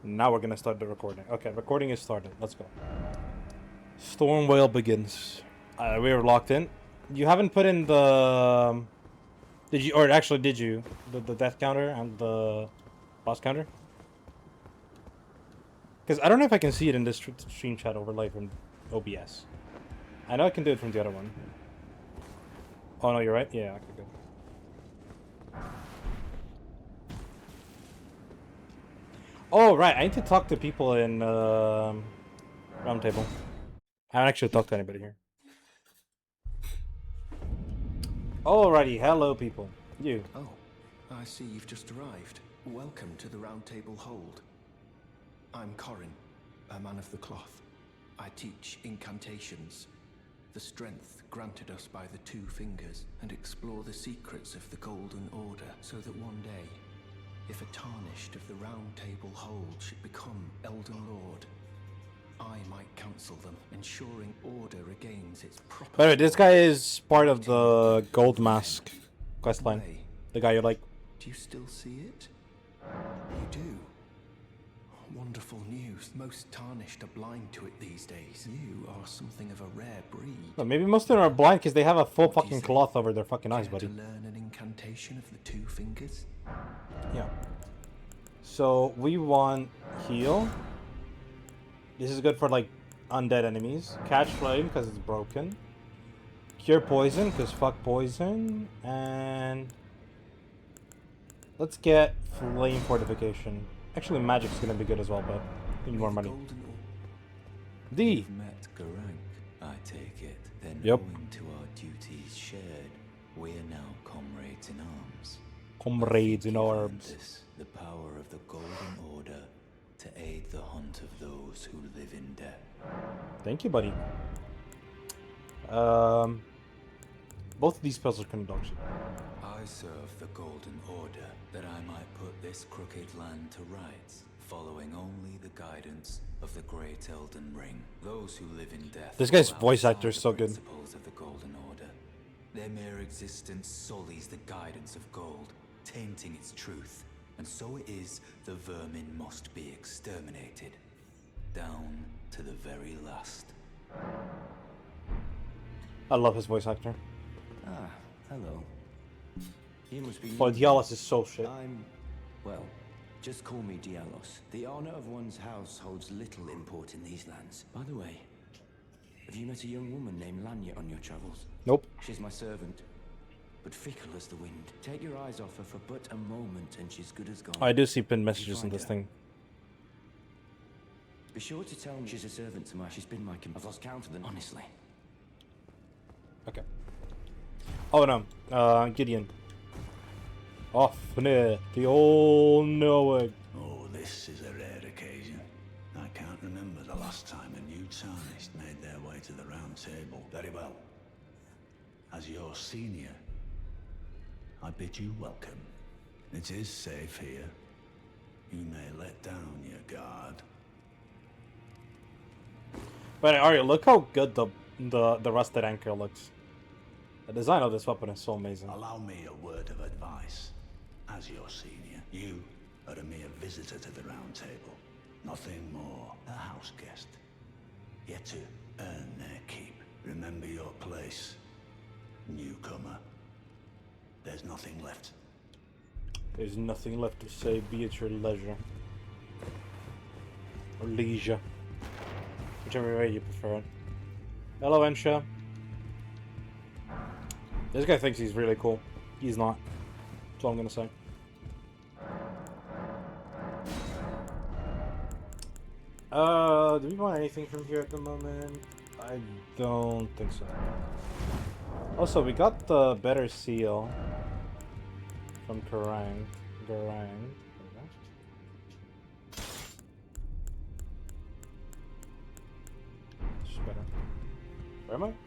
Now we're gonna start the recording. Okay, recording is started. Let's go. Storm Whale begins. We are locked in. You haven't put in the... Did you? Or actually, did you? The death counter and the boss counter? Because I don't know if I can see it in this stream chat overlay from OBS. I know I can do it from the other one. Oh, no, you're right? Yeah, okay, good. Oh, right. I need to talk to people in Roundtable. I haven't actually talked to anybody here. Alrighty, hello people. You. Oh, I see you've just arrived. Welcome to the Round Table Hold. I'm Corin, a man of the cloth. I teach incantations, the strength granted us by the Two Fingers, and explore the secrets of the Golden Order, so that one day, if a tarnished of the Round Table Hold should become Elden Lord, I might counsel them, ensuring order regains its proper... By the way, this guy is part of the Gold Mask questline. The guy you like. Do you still see it? You do. Wonderful news. Most tarnished are blind to it these days. You are something of a rare breed. Well, maybe most of them are blind because they have a full fucking cloth over their fucking eyes, buddy. To learn an incantation of the Two Fingers? Yeah. So we want heal. This is good for like undead enemies. Catch flame because it's broken. Cure poison because fuck poison. And let's get flame fortification. Actually, magic's gonna be good as well, but we need more money. D. You've met Garank, I take it. Then owing to our duties shared, we are now comrades in arms. Comrades in arms. The power of the Golden Order to aid the hunt of those who live in death. Thank you, buddy. Both of these spells are kind of dog shit. I serve the Golden Order that I might put this crooked land to rights, following only the guidance of the great Elden Ring. Those who live in death. This guy's voice actor is so good. Of the Golden Order. Their mere existence sullies the guidance of gold, tainting its truth. And so it is the vermin must be exterminated, down to the very last. I love his voice actor. Ah, hello. You must be... Oh, Dialos is so shit. Well, just call me Dialos. The honor of one's house holds little import in these lands. By the way, have you met a young woman named Lanya on your travels? Nope. She's my servant, but fickle as the wind. Take your eyes off her for but a moment and she's good as gone. I do see pinned messages in this thing. Be sure to tell me she's a servant to she's been my I've lost count of them, honestly. Okay. Oh no, Gideon. Off near the old knowing. Oh, this is a rare occasion. I can't remember the last time a new tarnished made their way to the round table. Very well. As your senior, I bid you welcome. It is safe here. You may let down your guard. But Arya, look how good the rusted anchor looks. The design of this weapon is so amazing. Allow me a word of advice. As your senior, you are a mere visitor to the round table. Nothing more. A house guest. Yet to earn their keep. Remember your place. Newcomer. There's nothing left. There's nothing left to say, be at your leisure. Or leisure. Whichever way you prefer it. Hello, Ensha. This guy thinks he's really cool. He's not. That's all I'm gonna say. Do we want anything from here at the moment? I don't think so. Also, we got the better seal from Garang. It's better. Where am I? Okay.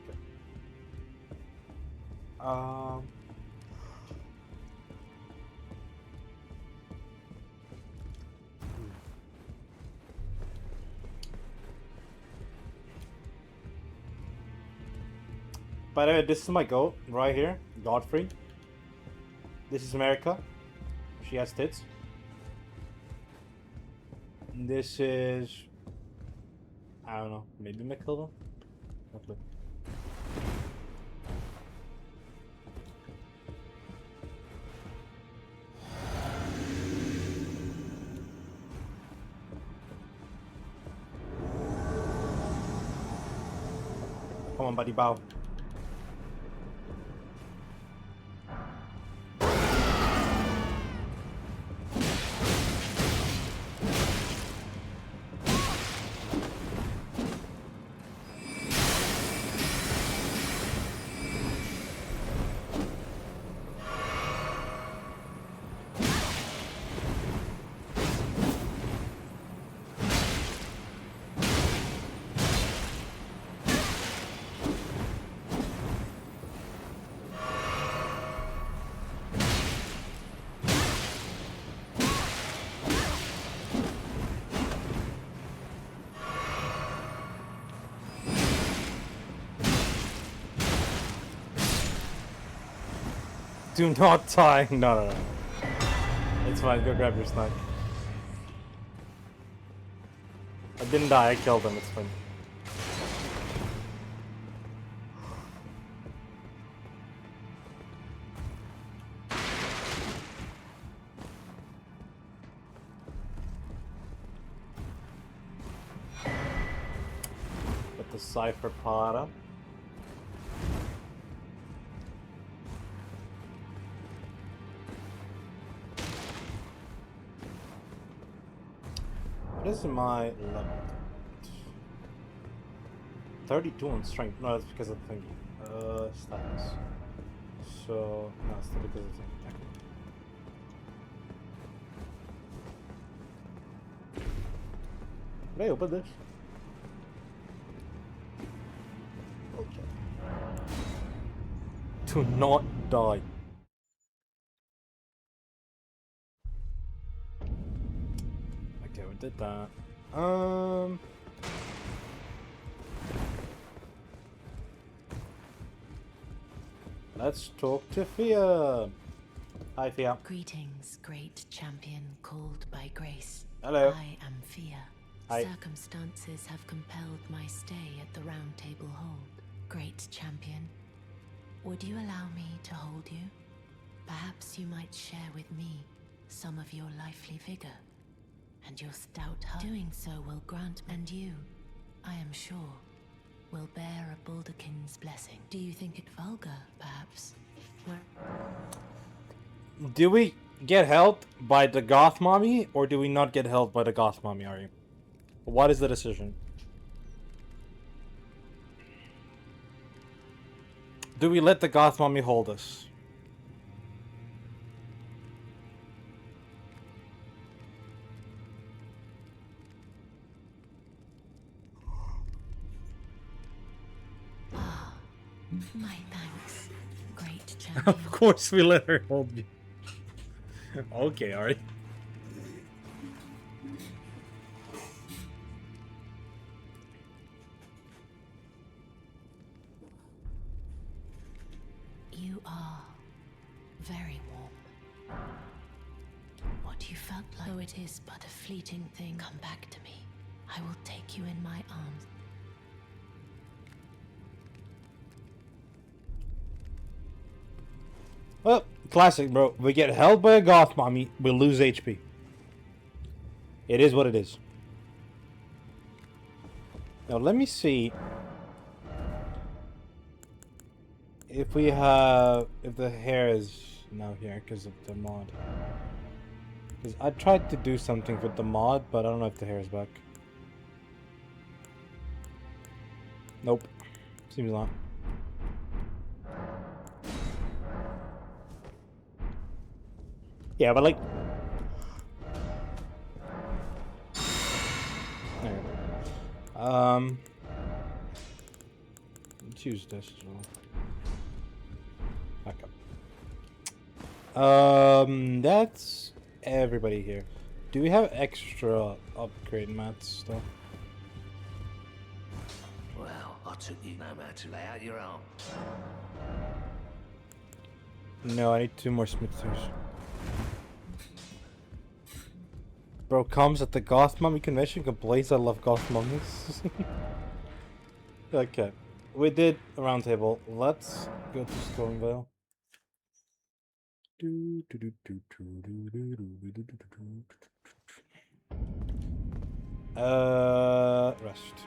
By the way, this is my goat right here, Godfrey. This is America. She has tits. This is... I don't know. Maybe McKilville? Not clue. Come on, buddy, bow. Do not die. No. It's fine. Go grab your snack. I didn't die. I killed him. It's fine. Get the cipher pod up. What is my level? 32 on strength. No, that's because of the thingy. Stats. So, no, it's still because of the thing. Can I open this? Okay. Do not die. Okay, we did that. Let's talk to Fia. Hi, Fia. Greetings, great champion called by grace. Hello. I am Fia. Hi. Circumstances have compelled my stay at the Round Table Hold. Great champion, would you allow me to hold you? Perhaps you might share with me some of your lively vigor and your stout heart. Doing so will grant, and you, I am sure, will bear a Baldakin's blessing. Do you think it vulgar, perhaps? Do we get helped by the goth mommy, or do we not get helped by the goth mommy, Ari? What is the decision? Do we let the goth mommy hold us? Ah, my thanks, great champion. Of course we let her hold you. Okay, Ari. You are very warm. What you felt like, though it is but a fleeting thing, come back to me. I will take you in my arms. Well, classic, bro. We get held by a goth mommy, we lose HP. It is what it is. Now, let me see if we have... if the hair is now here because of the mod. Because I tried to do something with the mod, but I don't know if the hair is back. Nope. Seems not. Yeah, but like... there we go. Let's use this as well. Back up. That's everybody here. Do we have extra upgrade mats still? Well, I took you no matter to lay out your arms. No, I need 2 more smithers. Bro comes at the Goth Mummy convention, complains I love Goth Mummies. Okay. We did a round table. Let's go to Stormvale. Rest.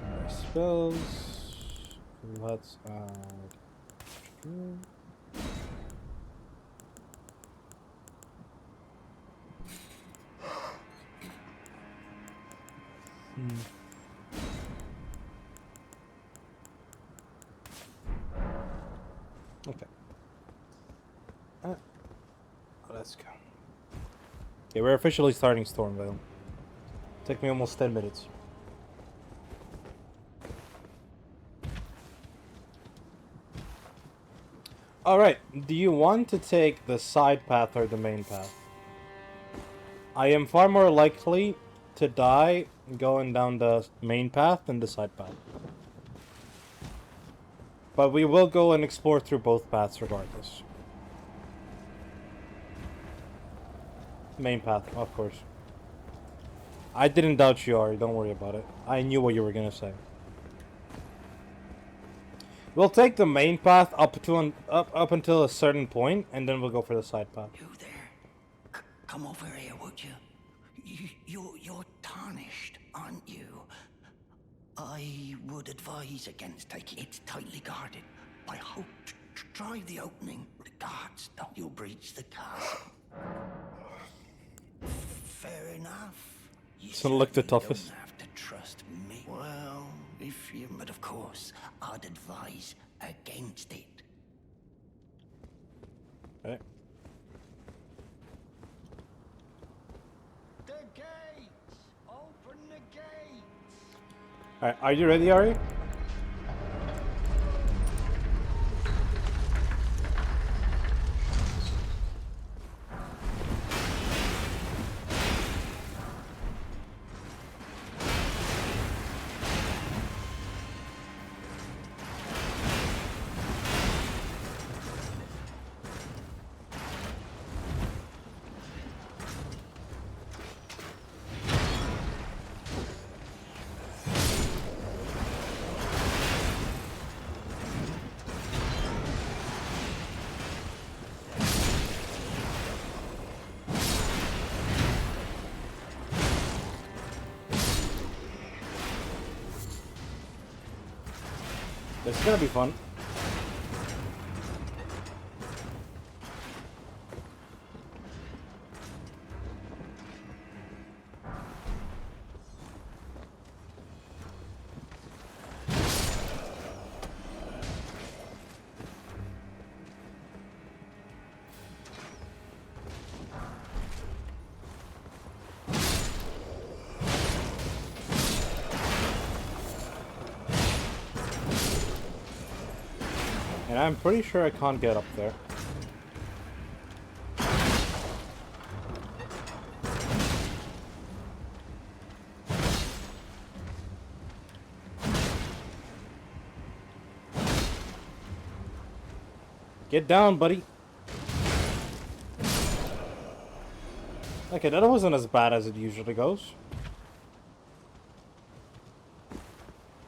My spells. Let's add. Okay. Let's go. Okay, we're officially starting Stormvale. Took me almost 10 minutes. Alright, do you want to take the side path or the main path? I am far more likely to die going down the main path than the side path. But we will go and explore through both paths regardless. Main path, of course. I didn't doubt you, Ari. Don't worry about it. I knew what you were gonna say. We'll take the main path up until a certain point, and then we'll go for the side path. You there? Come over here, would you? You're tarnished, aren't you? I would advise against taking it tightly guarded. I hope try the opening. The guards don't. You'll breach the castle. Fair enough. You Doesn't look the certainly toughest. Don't have to trust me. Well, if you, but of course, I'd advise against it. Okay. The gates! Open the gates! Alright, are you ready, Ari? This is gonna be fun. And I'm pretty sure I can't get up there. Get down, buddy. Okay, that wasn't as bad as it usually goes.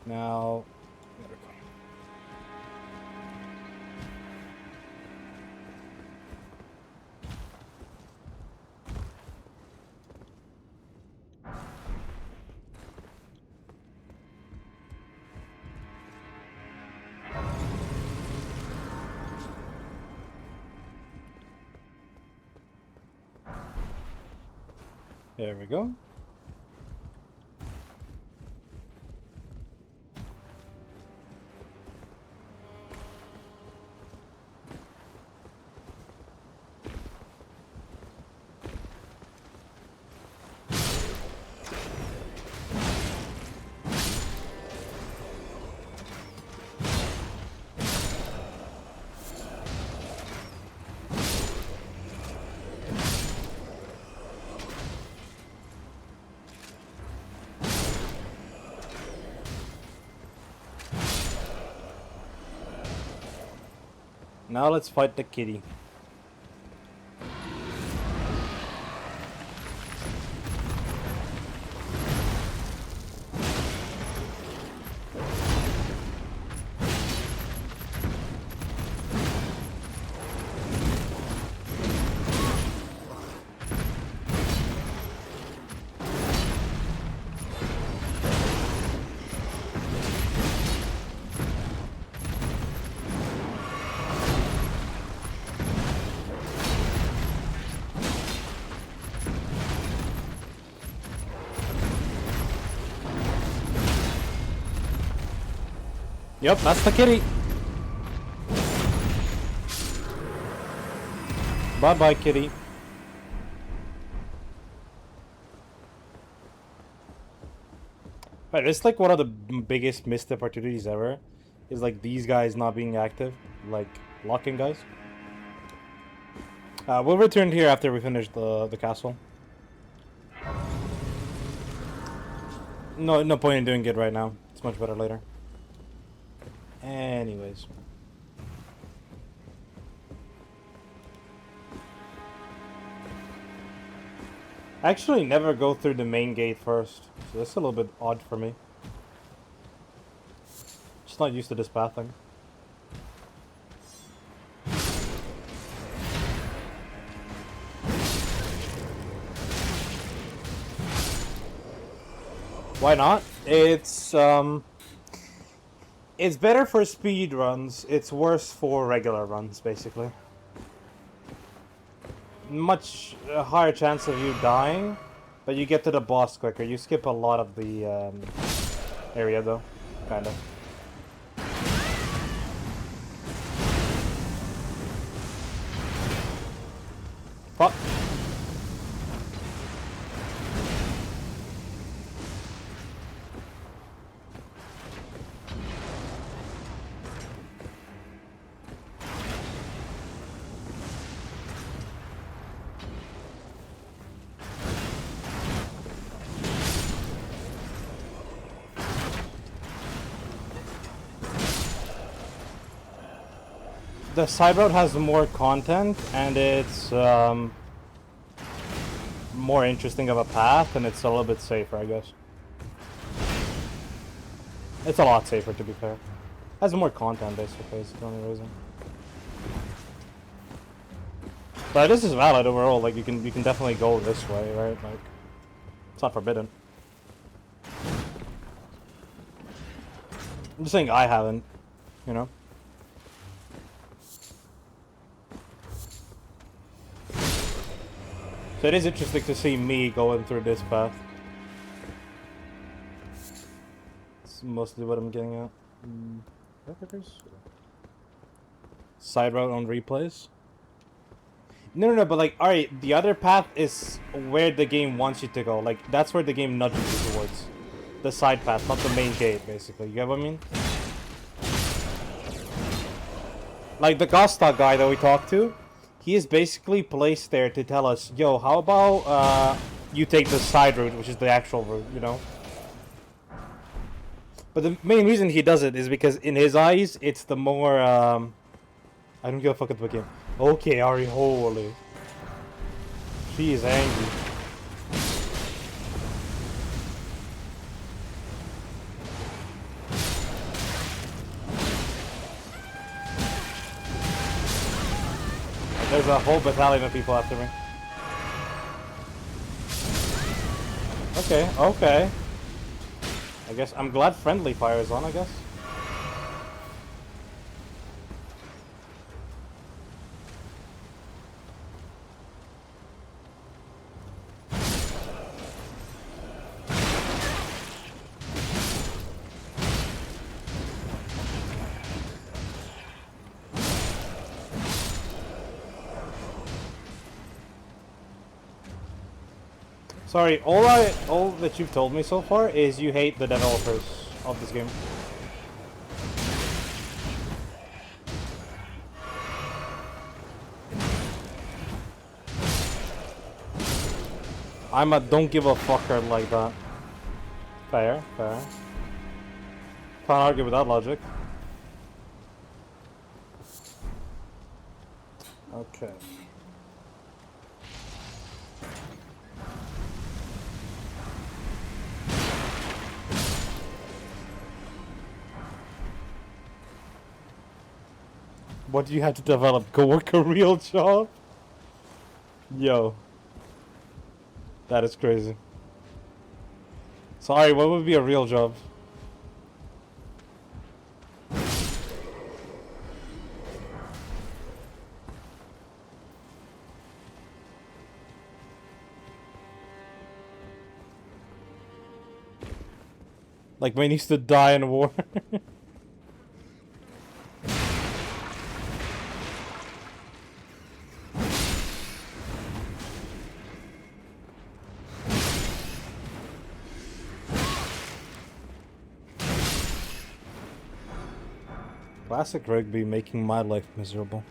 Now... there we go. There we go. Now let's fight the kitty. Yep, that's the kitty. Bye-bye, kitty. Right, it's like one of the biggest missed opportunities ever. Is like these guys not being active, like locking guys. We'll return here after we finish the castle. No point in doing it right now. It's much better later. Anyways. I actually never go through the main gate first, so that's a little bit odd for me. Just not used to this pathing. Why not? It's better for speed runs. It's worse for regular runs, basically. Much higher chance of you dying, but you get to the boss quicker. You skip a lot of the area, though, kind of. Fuck. The side road has more content, and it's more interesting of a path, and it's a little bit safer, I guess. It's a lot safer, to be fair. Has more content, basically, is the only reason. But this is valid overall. Like you can definitely go this way, right? Like it's not forbidden. I'm just saying I haven't, you know. So it is interesting to see me going through this path. It's mostly what I'm getting at. Side route on replays. No, but like, alright, the other path is where the game wants you to go. Like, that's where the game nudges you towards. The side path, not the main gate, basically. You get what I mean? Like, the Gostock guy that we talked to, he is basically placed there to tell us, yo, how about, you take the side route, which is the actual route, you know? But the main reason he does it is because in his eyes, it's the more, I don't give a fuck about the game. Okay, Ari, holy. She is angry. There's a whole battalion of people after me. Okay. I guess I'm glad friendly fire is on, I guess. Sorry, all that you've told me so far is you hate the developers of this game. I'm a don't give a fucker like that. Fair. Can't argue with that logic. Okay. What do you have to develop? Go work a real job? Yo. That is crazy. Sorry, what would be a real job? Like when he used to die in war. Classic rugby making my life miserable.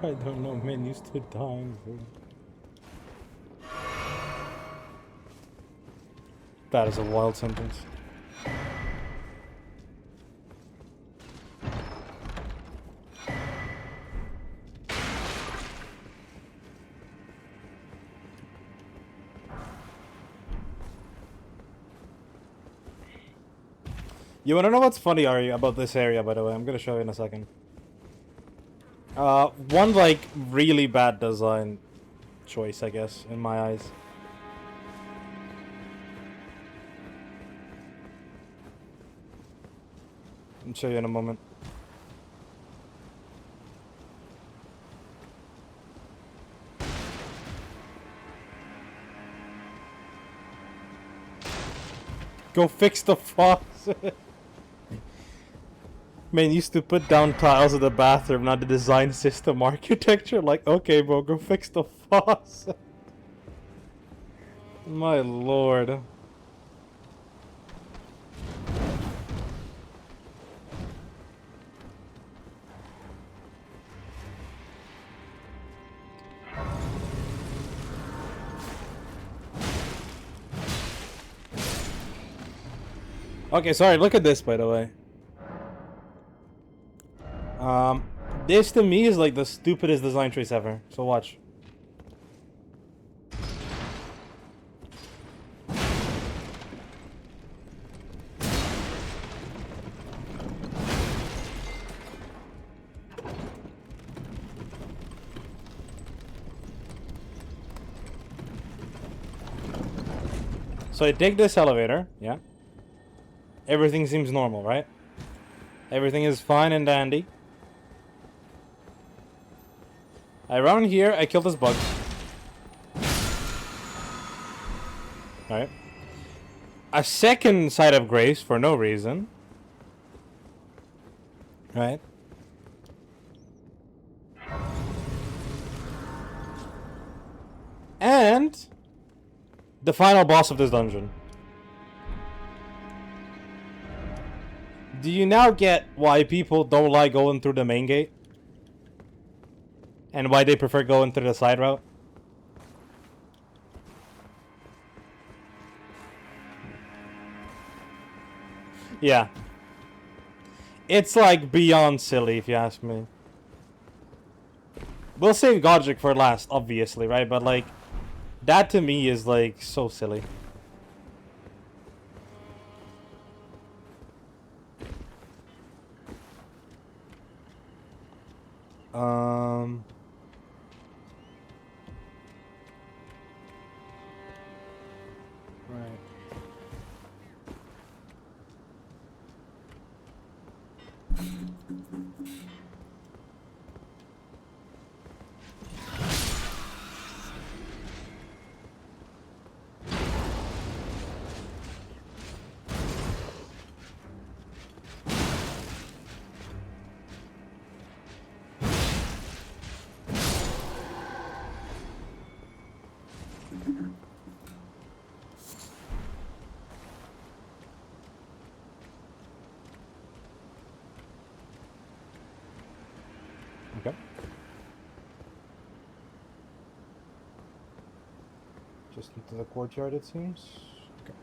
I don't know menus to time. That is a wild sentence. You wanna know what's funny, Ari, about this area, by the way? I'm gonna show you in a second. One, like, really bad design choice, I guess, in my eyes. I'll show you in a moment. Go fix the faucet. Man used to put down tiles in the bathroom, not the design system architecture. Like, okay, bro, go fix the faucet. My lord. Okay, sorry, look at this, by the way. This to me is like the stupidest design choice ever. So watch. So I take this elevator, yeah. Everything seems normal, right? Everything is fine and dandy. Around here, I kill this bug. Alright. A second side of grace for no reason. Right? And the final boss of this dungeon. Do you now get why people don't like going through the main gate? And why they prefer going through the side route? Yeah. It's like beyond silly, if you ask me. We'll save Godric for last, obviously, right? But like, that to me is like so silly. Right. Okay. Just into the courtyard, it seems. Okay.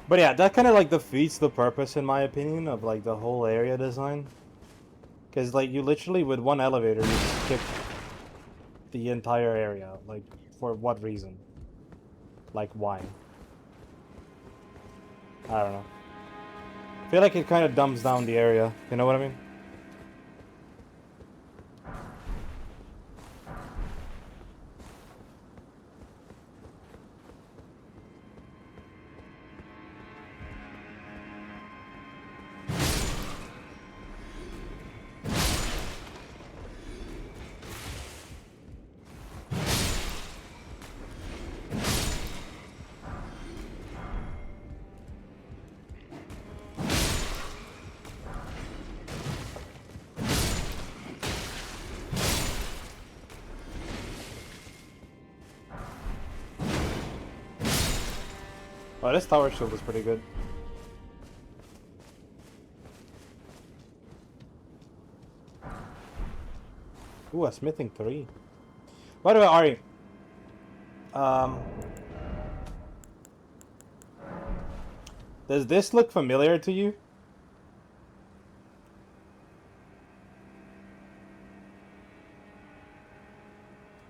But yeah, that kind of like defeats the purpose, in my opinion, of like the whole area design. Because like you literally with one elevator, you skip the entire area. Like, for what reason? Like, why? I don't know. I feel like it kind of dumbs down the area. You know what I mean? Oh, this tower shield is pretty good. Ooh, a smithing 3. By the way, Ari, does this look familiar to you?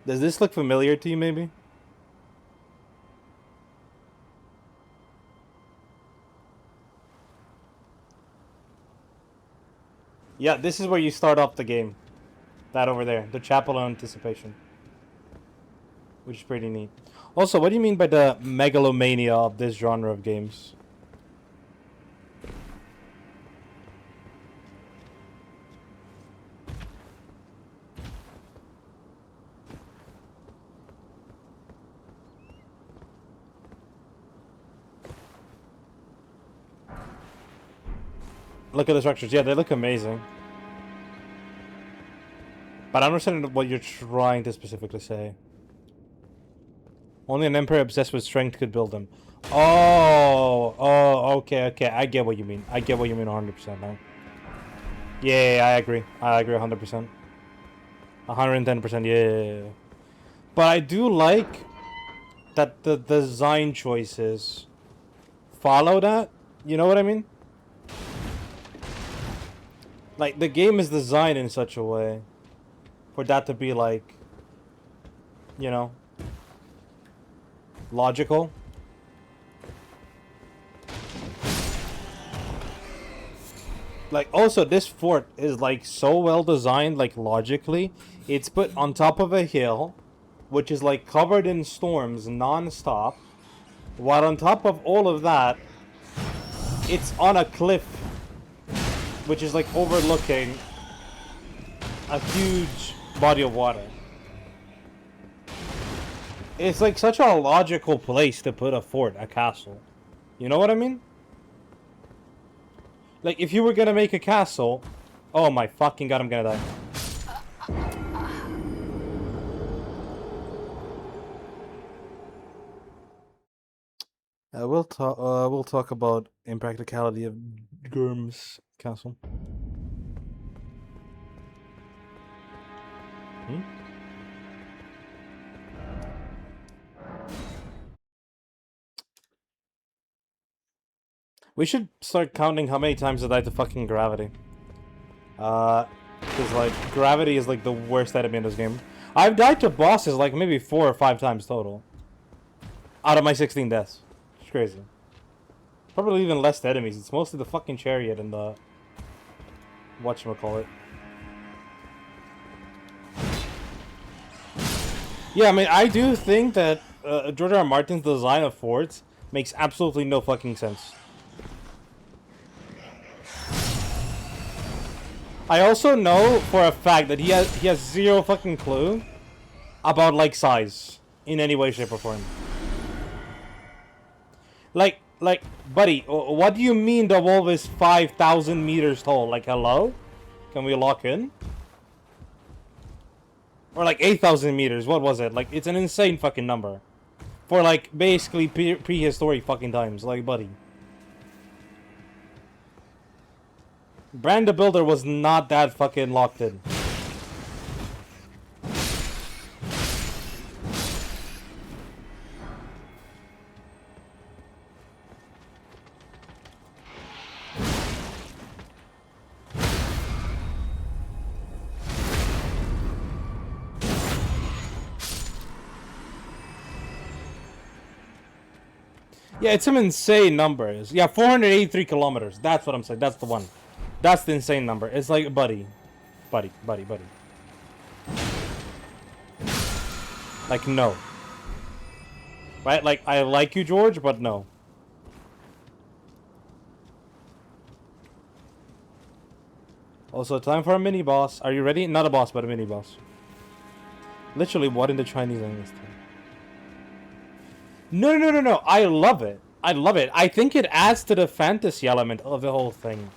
Does this look familiar to you, maybe? Yeah, this is where you start off the game. That over there, the Chapel of Anticipation. Which is pretty neat. Also, what do you mean by the megalomania of this genre of games? Look at the structures. Yeah, they look amazing. But I don't understand what you're trying to specifically say. Only an emperor obsessed with strength could build them. Oh, okay. I get what you mean. I get what you mean 100% now. Yeah, I agree. I agree 100%. 110%, yeah. But I do like that the design choices follow that. You know what I mean? Like, the game is designed in such a way for that to be, like, you know, logical. Like, also, this fort is, like, so well designed, like, logically. It's put on top of a hill, which is, like, covered in storms non-stop. While on top of all of that, it's on a cliff, which is, like, overlooking a huge body of water. It's, like, such a logical place to put a fort, a castle. You know what I mean? Like, if you were gonna make a castle... Oh my fucking god, I'm gonna die. We'll talk about impracticality of Gurm's castle. We should start counting how many times I died to fucking gravity. Because, like, gravity is, like, the worst enemy in this game. I've died to bosses, like, maybe 4 or 5 times total. Out of my 16 deaths. It's crazy. Probably even less to enemies. It's mostly the fucking chariot and the... whatchamacallit. Yeah, I mean, I do think that George R. R. Martin's design of forts makes absolutely no fucking sense. I also know for a fact that he has zero fucking clue about, like, size in any way, shape, or form. Like, buddy, what do you mean the wall is 5,000 meters tall? Like, hello? Can we lock in? Or like 8,000 meters, what was it? Like, it's an insane fucking number. For, like, basically prehistoric fucking times. Like, buddy. Brand the Builder was not that fucking locked in. Yeah, it's some insane numbers. Yeah, 483 kilometers. That's what I'm saying. That's the one. That's the insane number. It's like, buddy. Buddy. Like, no. Right? Like, I like you, George, but no. Also, time for a mini-boss. Are you ready? Not a boss, but a mini-boss. Literally, what in the Chinese language? No. I love it. I think it adds to the fantasy element of the whole thing.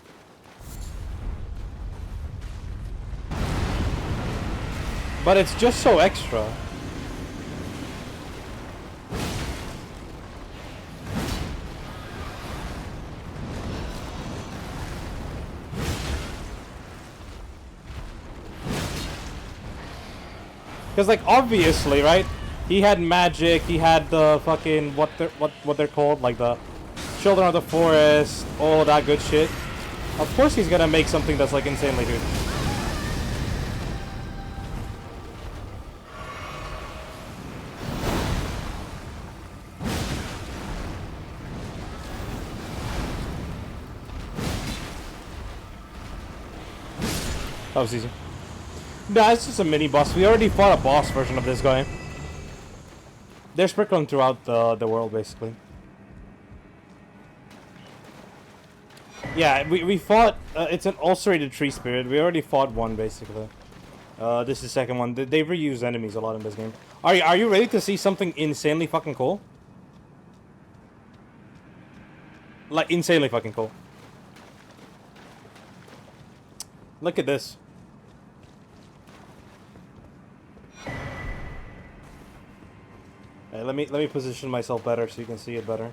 But it's just so extra. Because like obviously, right? He had magic. He had the fucking what they're called, like the Children of the Forest, all of that good shit. Of course he's gonna make something that's like insanely huge. That was easy. Nah, it's just a mini boss. We already fought a boss version of this guy. They're sprinkling throughout the world, basically. Yeah, we fought... it's an ulcerated tree spirit. We already fought one, basically. This is the second one. They reuse enemies a lot in this game. Are you ready to see something insanely fucking cool? Like, insanely fucking cool. Look at this. Hey, let me position myself better so you can see it better.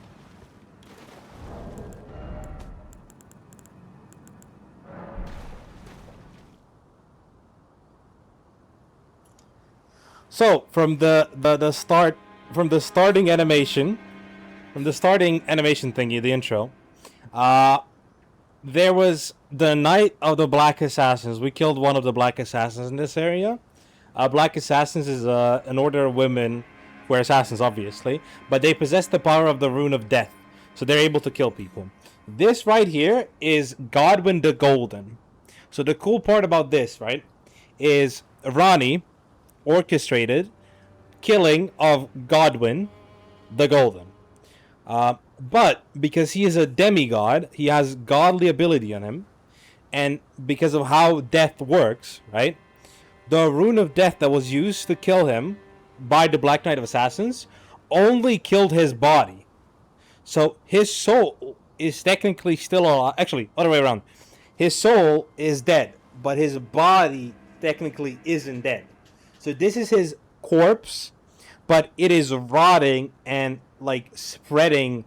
So from the starting animation thingy, the intro, there was the Night of the Black Assassins. We killed one of the Black Assassins in this area. Black Assassins is an order of women who are assassins, obviously, but they possess the power of the Rune of Death, so they're able to kill people. This right here is Godwin the Golden. So the cool part about this, right, is Ronnie orchestrated killing of Godwin the Golden. But because he is a demigod, he has godly ability on him, and because of how death works, right, the Rune of Death that was used to kill him by the Black Knight of Assassins only killed his body. So his soul is technically still alive. Actually, other way around. His soul is dead, but his body technically isn't dead. So this is his corpse, but it is rotting and like spreading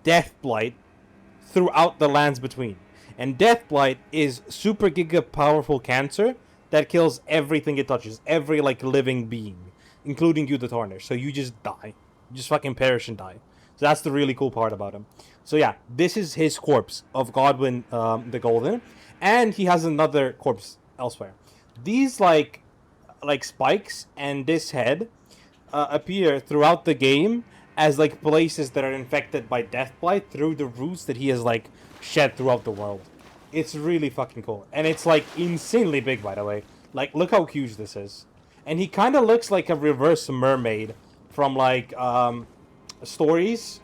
death blight throughout the lands between. And death blight is super giga powerful cancer that kills everything it touches, every like living being, including you, the Tarnished. So you just die. You just fucking perish and die. So that's the really cool part about him. So yeah, this is his corpse of Godwin the Golden. And he has another corpse elsewhere. These like spikes and this head appear throughout the game as like places that are infected by death blight through the roots that he has like shed throughout the world. It's really fucking cool. And it's like insanely big, by the way. Like, look how huge this is. And he kind of looks like a reverse mermaid from like stories,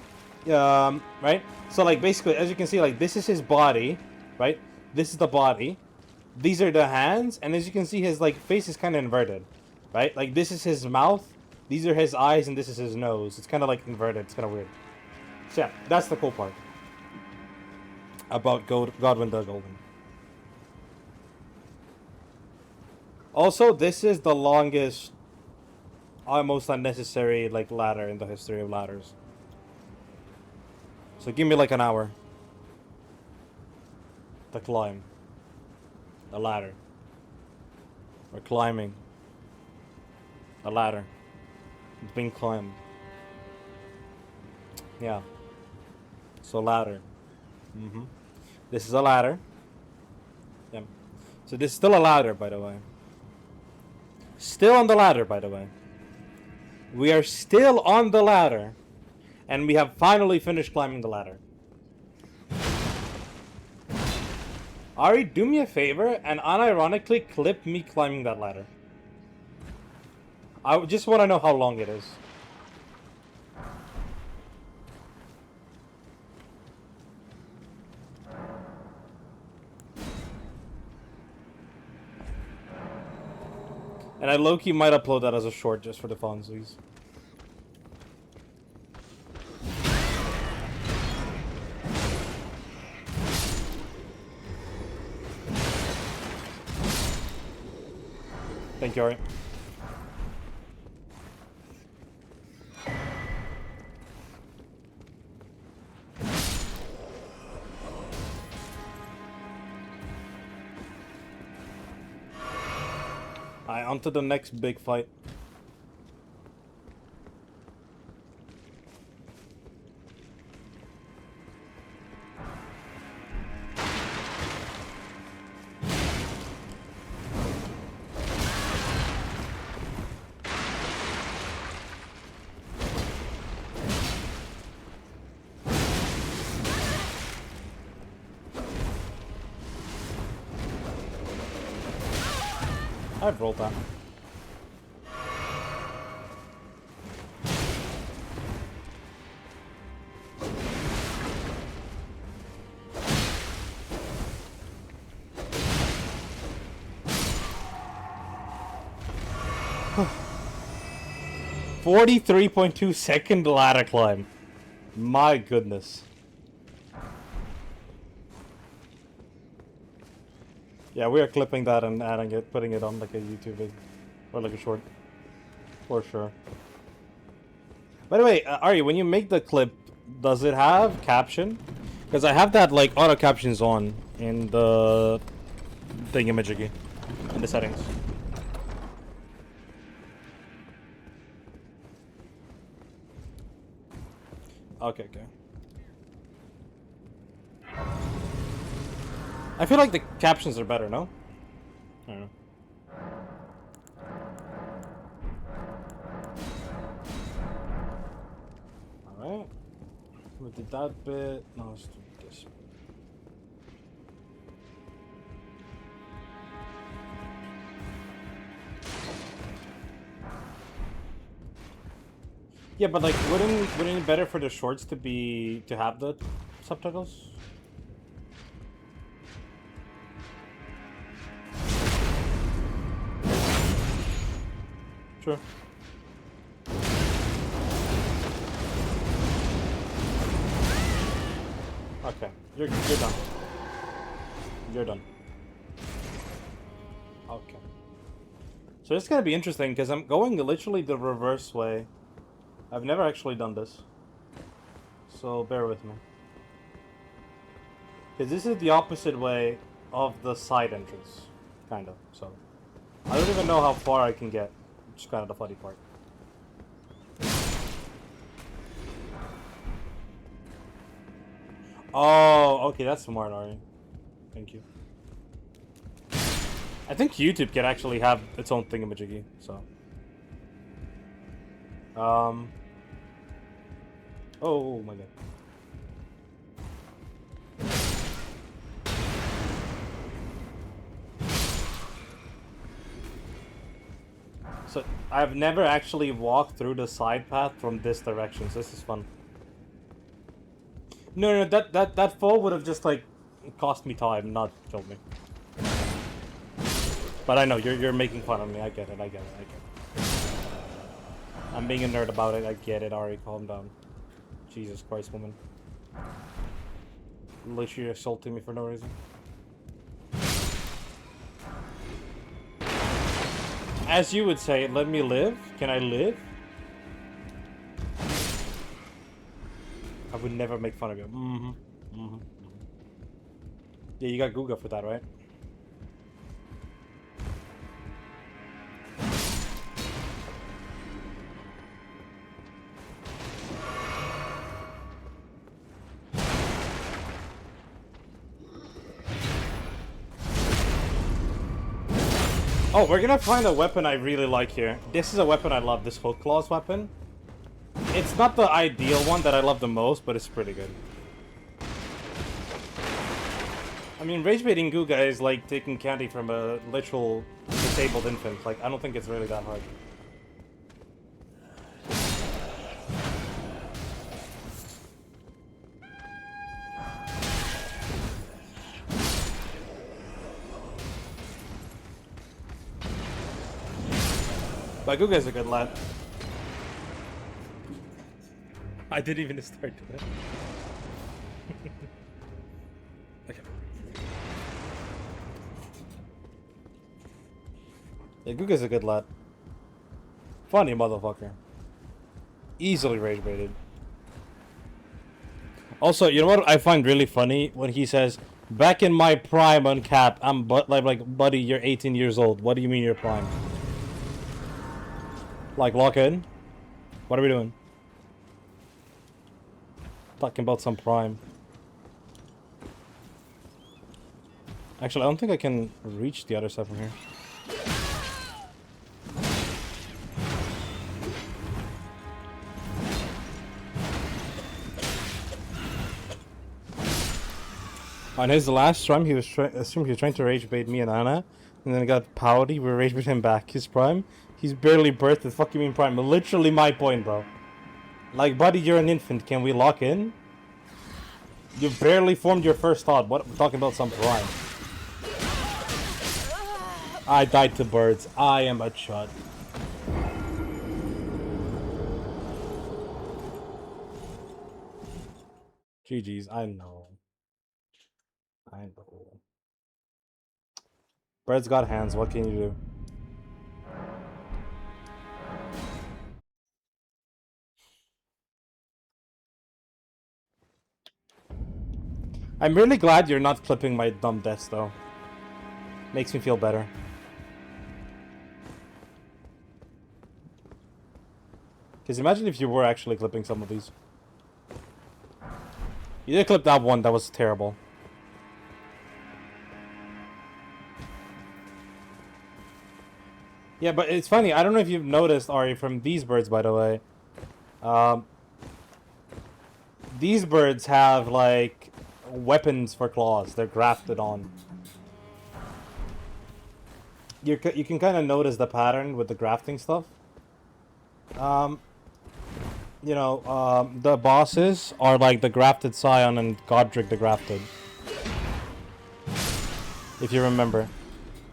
right? So like basically, as you can see, like this is his body, right? This is the body. These are the hands, and as you can see, his like face is kind of inverted, right? Like this is his mouth, these are his eyes, and this is his nose. It's kind of like inverted. It's kind of weird. So yeah, that's the cool part about Godwin the Golden. Also, this is the longest, almost unnecessary like ladder in the history of ladders. So give me like an hour to climb the ladder. We're climbing a ladder. It's being climbed. Yeah. So ladder. This is a ladder. Yeah. So this is still a ladder, by the way. Still on the ladder, by the way. We are still on the ladder. And we have finally finished climbing the ladder. Ari, do me a favor and unironically clip me climbing that ladder. I just want to know how long it is. And I low-key might upload that as a short just for the funsies. Thank you, Ari. Alright, on to the next big fight. I've rolled that. $43.2 ladder climb. My goodness. Yeah, we are clipping that and adding it, putting it on like a YouTube video. Or like a short. For sure. By the way, Ari, when you make the clip, does it have caption? Because I have that like auto captions on in the thingamajiggy. In the settings. Okay, okay. I feel like the captions are better, no? I don't know. Alright. We did that bit. Now let's do this. Yeah, but like, wouldn't it be better for the shorts to have the subtitles? Sure. Okay, you're done. You're done. Okay. So it's gonna be interesting because I'm going literally the reverse way. I've never actually done this, so bear with me. Because this is the opposite way of the side entrance, kind of. So I don't even know how far I can get, which is kind of the funny part. Oh, okay, that's smart, Ari. Thank you. I think YouTube can actually have its own thingamajiggy, so. Oh my god. So, I've never actually walked through the side path from this direction, so this is fun. No, that fall would have just, like, cost me time, not killed me. But I know, you're making fun of me, I get it. I'm being a nerd about it, I get it, Ari, calm down. Jesus Christ, woman. Literally assaulting me for no reason. As you would say, let me live? Can I live? I would never make fun of you. Yeah, you got Guga for that, right? Oh, we're gonna find a weapon I really like here. This is a weapon I love, this Hook Claws weapon. It's not the ideal one that I love the most, but it's pretty good. I mean, rage baiting Guga is like taking candy from a literal disabled infant. Like, I don't think it's really that hard. But Guga's a good lad. I didn't even start to it. Okay. Yeah, Guga's a good lad. Funny motherfucker. Easily rage baited. Also, you know what I find really funny when he says, "Back in my prime on Cap, I'm like, buddy, you're 18 years old. What do you mean you're prime?" Like, lock in? What are we doing? Talking about some prime. Actually, I don't think I can reach the other side from here. On his last stream, he was assumed he was trying to rage bait me and Anna, and then it got pouty. We rage bait him back. His prime. He's barely birthed. The fuck you mean prime? Literally my point, bro. Like, buddy, you're an infant. Can we lock in? You barely formed your first thought. What? We're talking about some prime. I died to birds. I am a chud. GG's. I know. I know. Birds got hands. What can you do? I'm really glad you're not clipping my dumb deaths, though. Makes me feel better. Because imagine if you were actually clipping some of these. You did clip that one. That was terrible. Yeah, but it's funny. I don't know if you've noticed, Ari, from these birds, by the way. These birds have, like, weapons for claws. They're grafted on. You can kind of notice the pattern with the grafting stuff. You know, the bosses are like the grafted Scion and Godric the grafted. If you remember.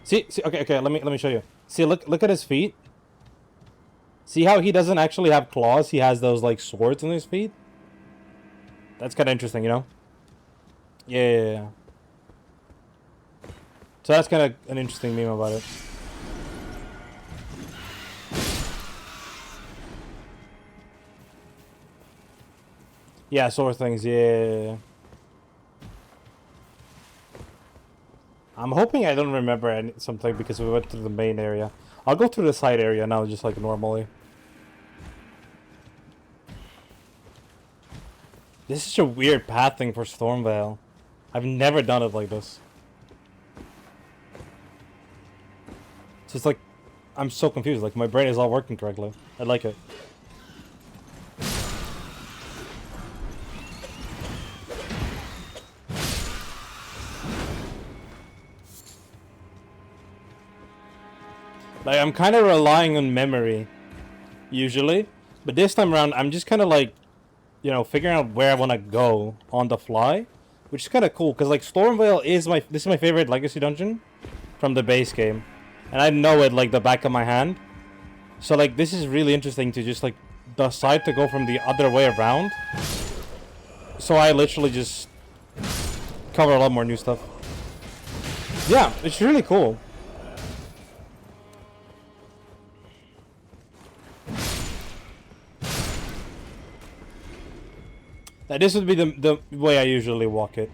See, okay, let me show you. See, look at his feet. See how he doesn't actually have claws? He has those like swords in his feet. That's kind of interesting, you know? Yeah. So that's kind of an interesting meme about it. Yeah, sword things, yeah. I'm hoping I don't remember something because we went through the main area. I'll go through the side area now, just like normally. This is a weird pathing for Stormvale. I've never done it like this. It's just like, I'm so confused. Like, my brain is all working correctly. I like it. Like, I'm kind of relying on memory, usually. But this time around, I'm just kind of like, you know, figuring out where I want to go on the fly. Which is kind of cool, because like, Stormvale is this is my favorite Legacy dungeon from the base game. And I know it like the back of my hand. So like, this is really interesting to just like, decide to go from the other way around. So I literally just cover a lot more new stuff. Yeah, it's really cool. This would be the way I usually walk it.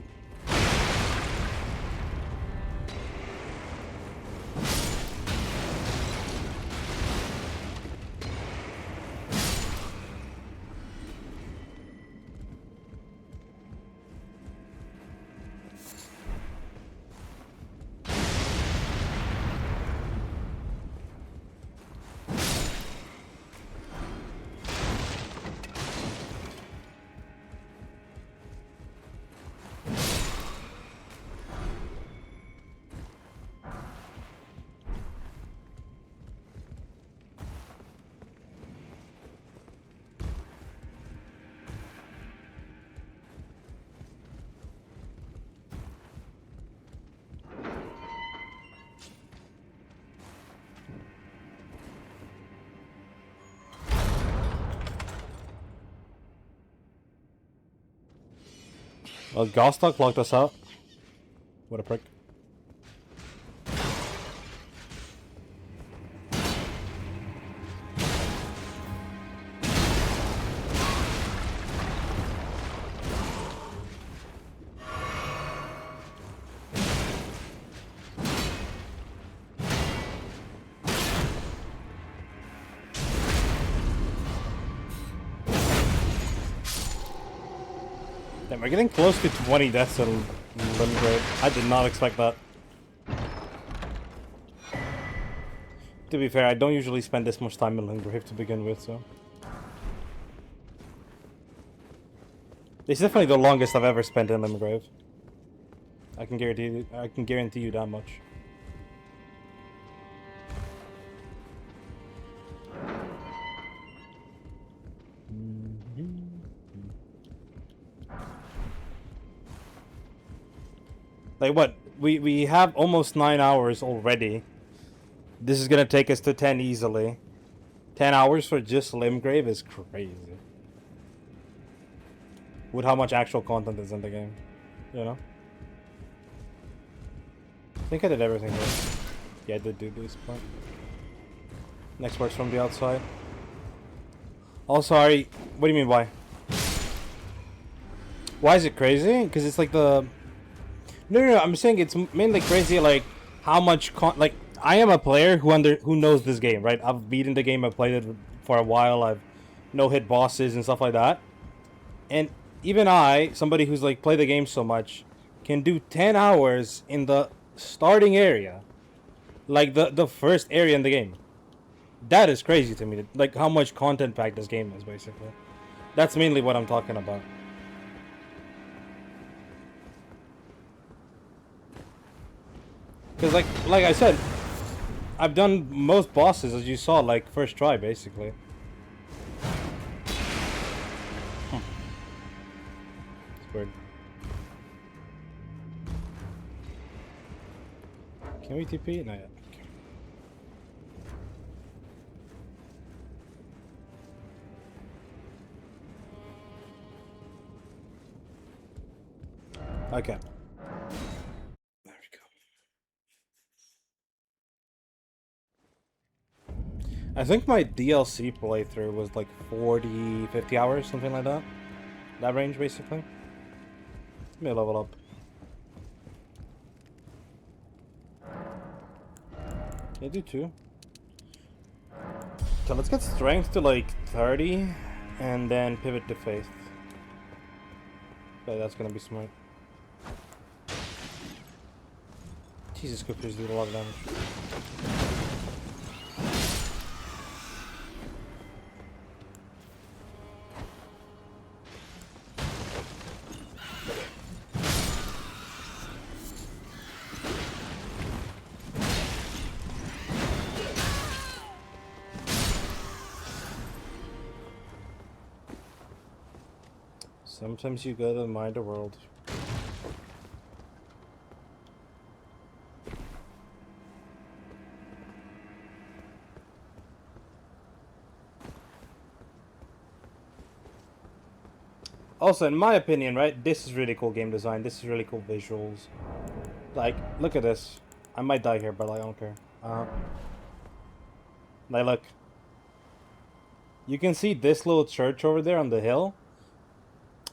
Well, Gostock locked us out. What a prick. Damn, we're getting close to 20 deaths in Limgrave. I did not expect that. To be fair, I don't usually spend this much time in Limgrave to begin with, so... It's definitely the longest I've ever spent in Limgrave. I can guarantee you that much. Like what? We have almost 9 hours already. This is gonna take us to 10 easily. 10 hours for just Limgrave is crazy. With how much actual content is in the game, you know? I think I did everything here. Yeah, I did do this part. Next part's from the outside. Oh, sorry. What do you mean, why? Why is it crazy? Because it's like the... No, I'm saying it's mainly crazy, like, how much like, I am a player who knows this game, right? I've beaten the game, I've played it for a while, I've no-hit bosses and stuff like that. And even I, somebody who's, like, played the game so much, can do 10 hours in the starting area. Like, the first area in the game. That is crazy to me, like, how much content packed this game is, basically. That's mainly what I'm talking about. Because, like I said, I've done most bosses, as you saw, like, first try, basically. It's weird. Can we TP? Not yet. Okay. There we go. I think my DLC playthrough was like 40, 50 hours, something like that. That range, basically. Let me level up. Can I do 2? So let's get strength to like 30, and then pivot to faith. Okay, that's gonna be smart. Jesus, Coopers do a lot of damage. Sometimes you gotta mind the world. Also, in my opinion, right, this is really cool game design. This is really cool visuals. Like, look at this. I might die here, but I don't care. Like, look. You can see this little church over there on the hill.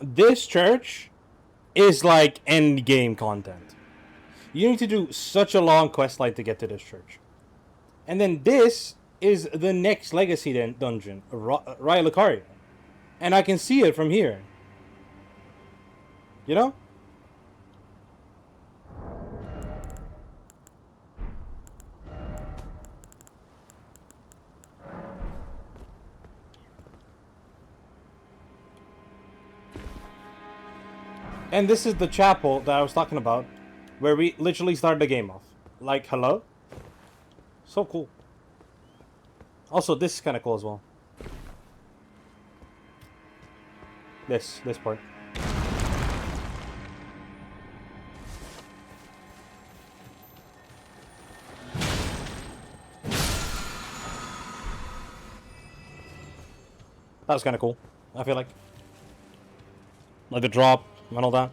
This church is like end game content. You need to do such a long quest line to get to this church. And then this is the next legacy dungeon, Raya Lucaria. And I can see it from here. You know? And this is the chapel that I was talking about, where we literally started the game off. Like, hello? So cool. Also, this is kind of cool as well. This part. That was kind of cool, I feel like. Like the drop and all that.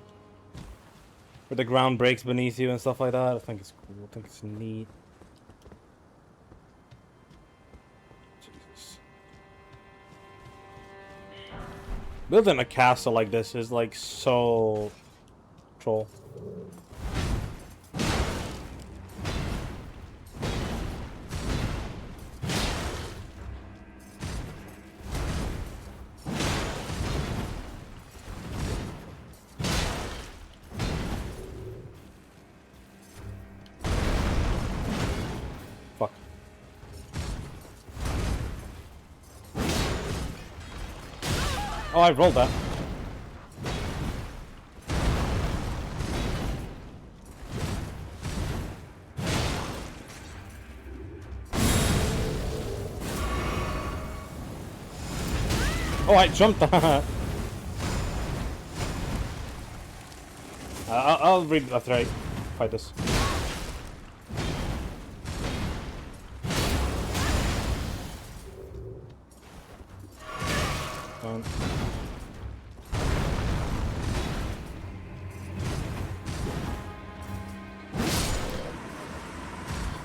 Where the ground breaks beneath you and stuff like that. I think it's cool. I think it's neat. Jesus. Building a castle like this is like so troll. Fuck. Oh, I rolled that. Oh, I jumped. I'll read after I fight this.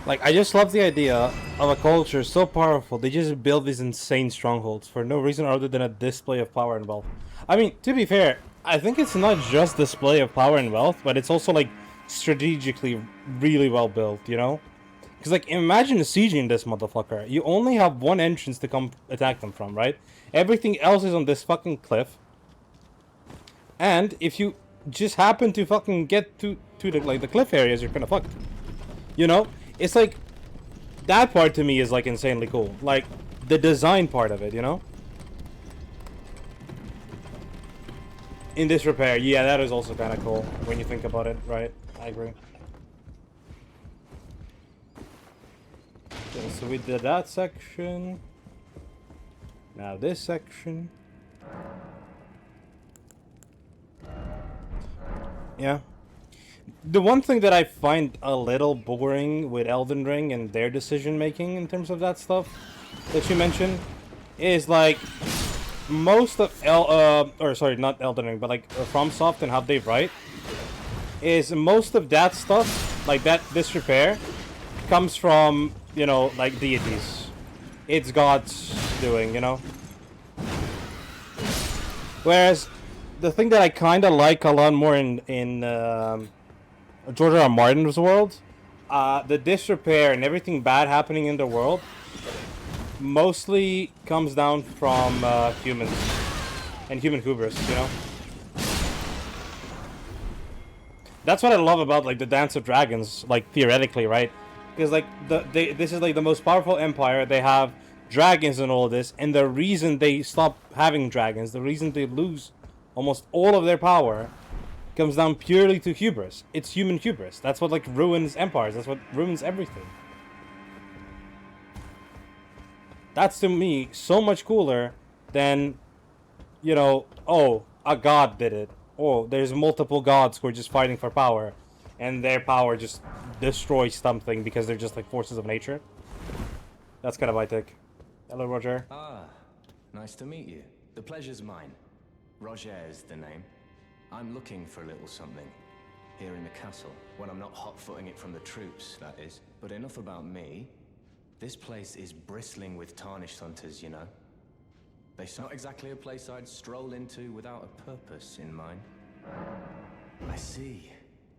Like, I just love the idea of a culture so powerful, they just build these insane strongholds for no reason other than a display of power and wealth. I mean, to be fair, I think it's not just display of power and wealth, but it's also, like, strategically really well built, you know? Because, like, imagine sieging this motherfucker. You only have one entrance to come attack them from, right? Everything else is on this fucking cliff. And if you just happen to fucking get to the, like, the cliff areas, you're kind of fucked. You know? It's like, that part to me is like insanely cool. Like, the design part of it, you know? In this repair, yeah, that is also kind of cool when you think about it, right? I agree. Okay, so we did that section. Now this section. Yeah. The one thing that I find a little boring with Elden Ring and their decision making in terms of that stuff that you mentioned is like most of not Elden Ring, but like FromSoft and how they write is most of that stuff, like this repair comes from, you know, like deities. It's God's doing, you know. Whereas the thing that I kind of like a lot more in George R. R. Martin's world, the disrepair and everything bad happening in the world mostly comes down from humans and human hubris, you know? That's what I love about, like, the Dance of Dragons, like, theoretically, right? Because, like, this is, like, the most powerful empire. They have dragons and all this, and the reason they stop having dragons, the reason they lose almost all of their power comes down purely to hubris. It's human hubris. That's what, like, ruins empires. That's what ruins everything. That's, to me, so much cooler than, you know, oh, a god did it. Oh, there's multiple gods who are just fighting for power, and their power just destroys something because they're just, like, forces of nature. That's kind of my take. Hello, Roger. Ah, nice to meet you. The pleasure's mine. Roger is the name. I'm looking for a little something here in the castle, when I'm not hot-footing it from the troops, that is. But enough about me. This place is bristling with tarnished hunters, you know. They're not exactly a place I'd stroll into without a purpose in mind. I see.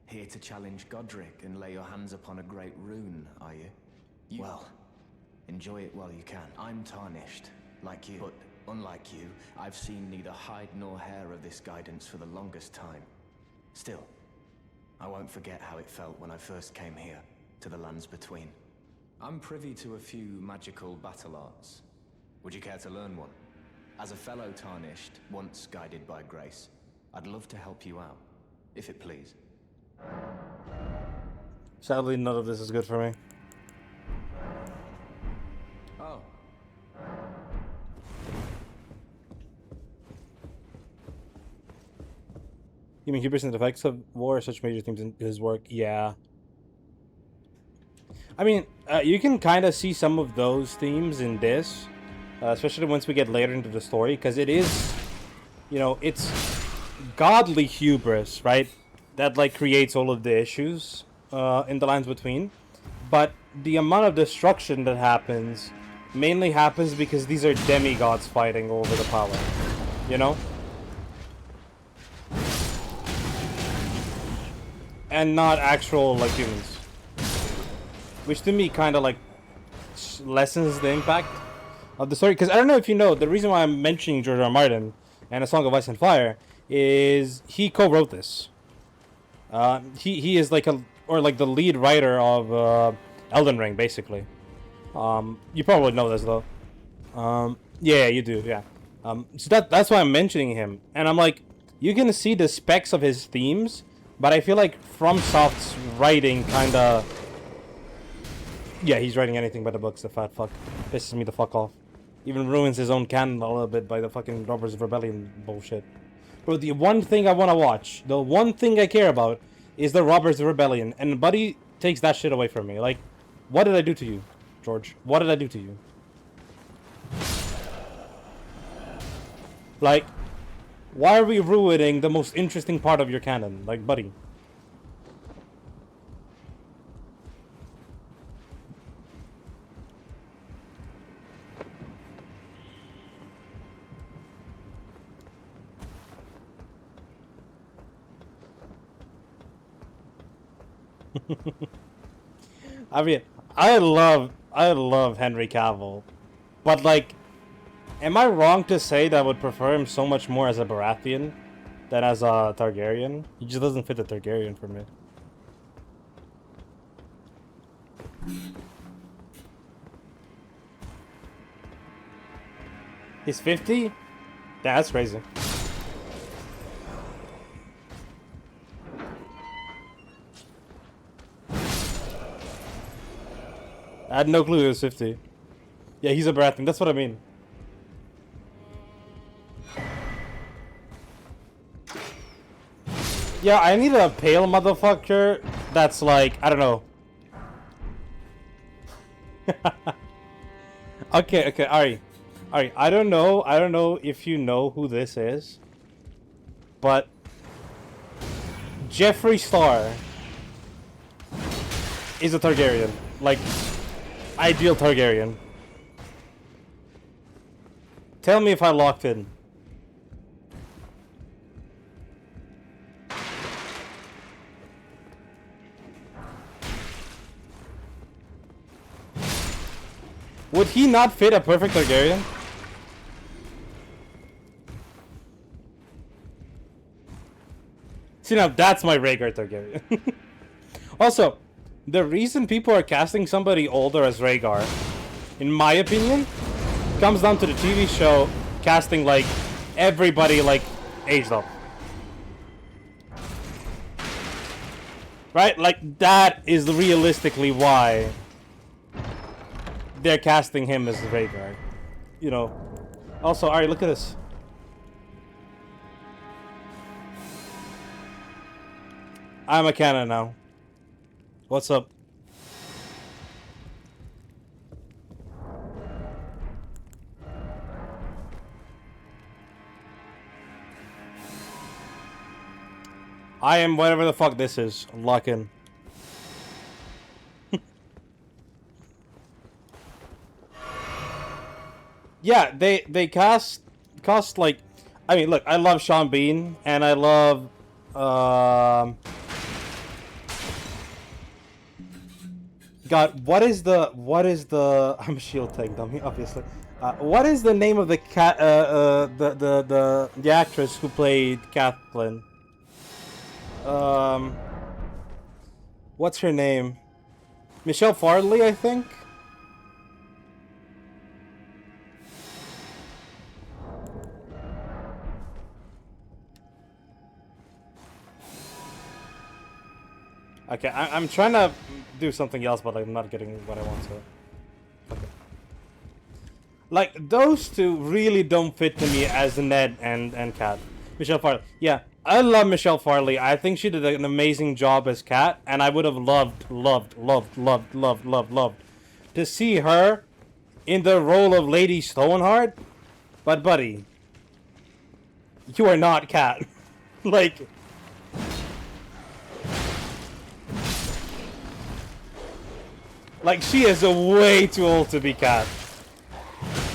Here to challenge Godric and lay your hands upon a great rune, are you? Well, enjoy it while you can. I'm tarnished, like you. But unlike you, I've seen neither hide nor hair of this guidance for the longest time. Still, I won't forget how it felt when I first came here, to the lands between. I'm privy to a few magical battle arts. Would you care to learn one? As a fellow tarnished, once guided by grace, I'd love to help you out, if it please. Sadly, none of this is good for me. Oh. You mean hubris and the effects of war are such major themes in his work? Yeah. I mean, you can kind of see some of those themes in this, especially once we get later into the story, because it is, you know, it's godly hubris, right? That, like, creates all of the issues in the lands between. But the amount of destruction that happens mainly happens because these are demigods fighting over the power, you know? And not actual, like, humans. Which to me kind of, like, lessens the impact of the story. Because I don't know if you know, the reason why I'm mentioning George R. R. Martin and A Song of Ice and Fire is he co-wrote this. He is like the lead writer of Elden Ring, basically. You probably know this though. Yeah, you do. Yeah. So that's why I'm mentioning him, and I'm like, you can see the specs of his themes, but I feel like FromSoft's writing kind of. Yeah, he's writing anything but the books. The fat fuck pisses me the fuck off. Even ruins his own canon a little bit by the fucking Robbers of Rebellion bullshit. Bro, the one thing I want to watch, the one thing I care about, is the Robbers of Rebellion. And Buddy takes that shit away from me. Like, what did I do to you, George? What did I do to you? Like, why are we ruining the most interesting part of your canon? Like, Buddy. I mean, I love Henry Cavill, but like, am I wrong to say that I would prefer him so much more as a Baratheon than as a Targaryen? He just doesn't fit the Targaryen for me. He's 50? Yeah, that's crazy. I had no clue he was 50. Yeah, he's a Baratheon. That's what I mean. Yeah, I need a pale motherfucker that's like, I don't know. Okay, Ari. I don't know if you know who this is. But Jeffree Star is a Targaryen. Like, ideal Targaryen. Tell me if I locked in. Would he not fit a perfect Targaryen? See, now that's my Rhaegar Targaryen. Also, the reason people are casting somebody older as Rhaegar, in my opinion, comes down to the TV show casting like everybody like aged up. Right? Like that is realistically why they're casting him as Rhaegar. You know. Also, alright, look at this. I'm a canon now. What's up? I am whatever the fuck this is. Lock in. Yeah, they cast like, I mean, look, I love Sean Bean and I love God, what is the I'm shield tank dummy, obviously. What is the name of the the actress who played Catelyn? What's her name? Michelle Farley, I think. Okay, I'm trying to do something else, but I'm not getting what I want to. Okay. Like, those two really don't fit to me as Ned and Kat. Michelle Farley. Yeah, I love Michelle Farley. I think she did an amazing job as Kat, and I would have loved to see her in the role of Lady Stoneheart. But, buddy, you are not Kat. Like... Like, she is way too old to be Kat.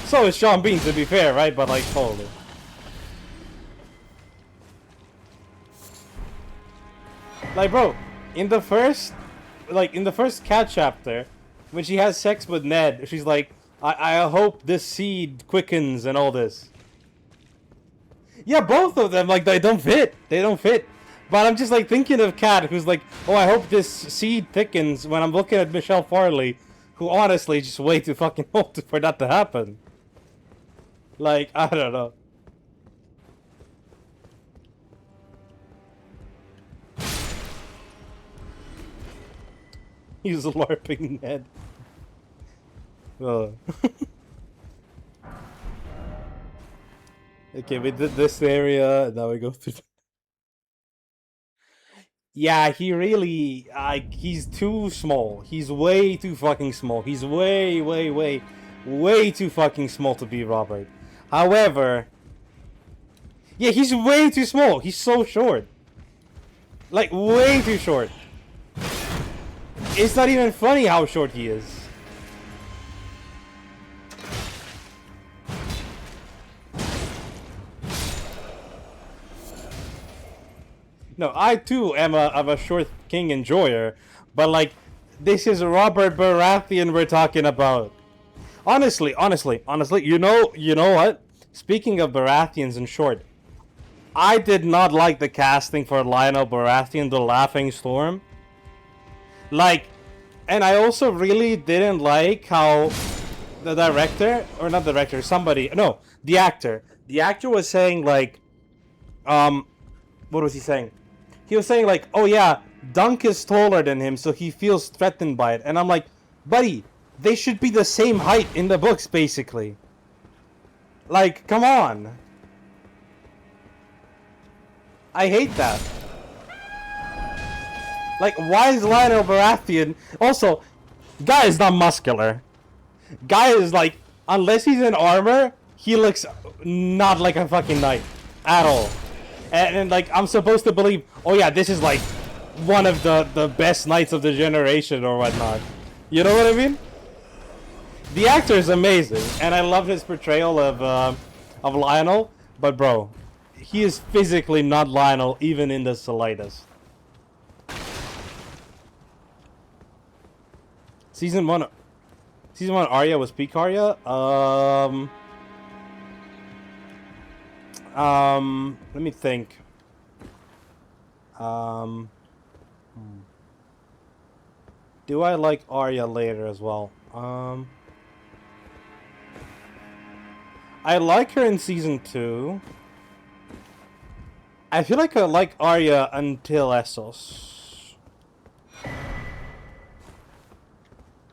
So is Sean Bean, to be fair, right? But, like, holy. Like, bro, in the first Kat chapter, when she has sex with Ned, she's like, I hope this seed quickens and all this. Yeah, both of them, like, they don't fit. They don't fit. But I'm just like thinking of Kat, who's like, oh, I hope this seed thickens, when I'm looking at Michelle Farley, who honestly is just way too fucking old for that to happen. Like, I don't know. He's LARPing Ned. Oh. Okay, we did this area, and now we go through. Yeah, he really, he's too small. He's way too fucking small. He's way too fucking small to be Robert. However, yeah, he's way too small. He's so short. Like, way too short. It's not even funny how short he is. No, I too am a short king enjoyer, but like, this is Robert Baratheon we're talking about. Honestly, you know what? Speaking of Baratheons in short, I did not like the casting for Lionel Baratheon, the Laughing Storm. Like, and I also really didn't like how the director, or not director, somebody, no, the actor was saying like, what was he saying? He was saying like, oh yeah, Dunk is taller than him, so he feels threatened by it. And I'm like, buddy, they should be the same height in the books, basically. Like, come on. I hate that. Like, why is Lionel Baratheon... Also, guy is not muscular. Guy is like, unless he's in armor, he looks not like a fucking knight. At all. And like, I'm supposed to believe, oh yeah, this is like one of the best knights of the generation or whatnot. You know what I mean? The actor is amazing, and I love his portrayal of Lionel. But bro, he is physically not Lionel, even in the slightest. Season 1 Arya was peak Arya. Let me think. Do I like Arya later as well? I like her in season 2. I feel like I like Arya until Essos.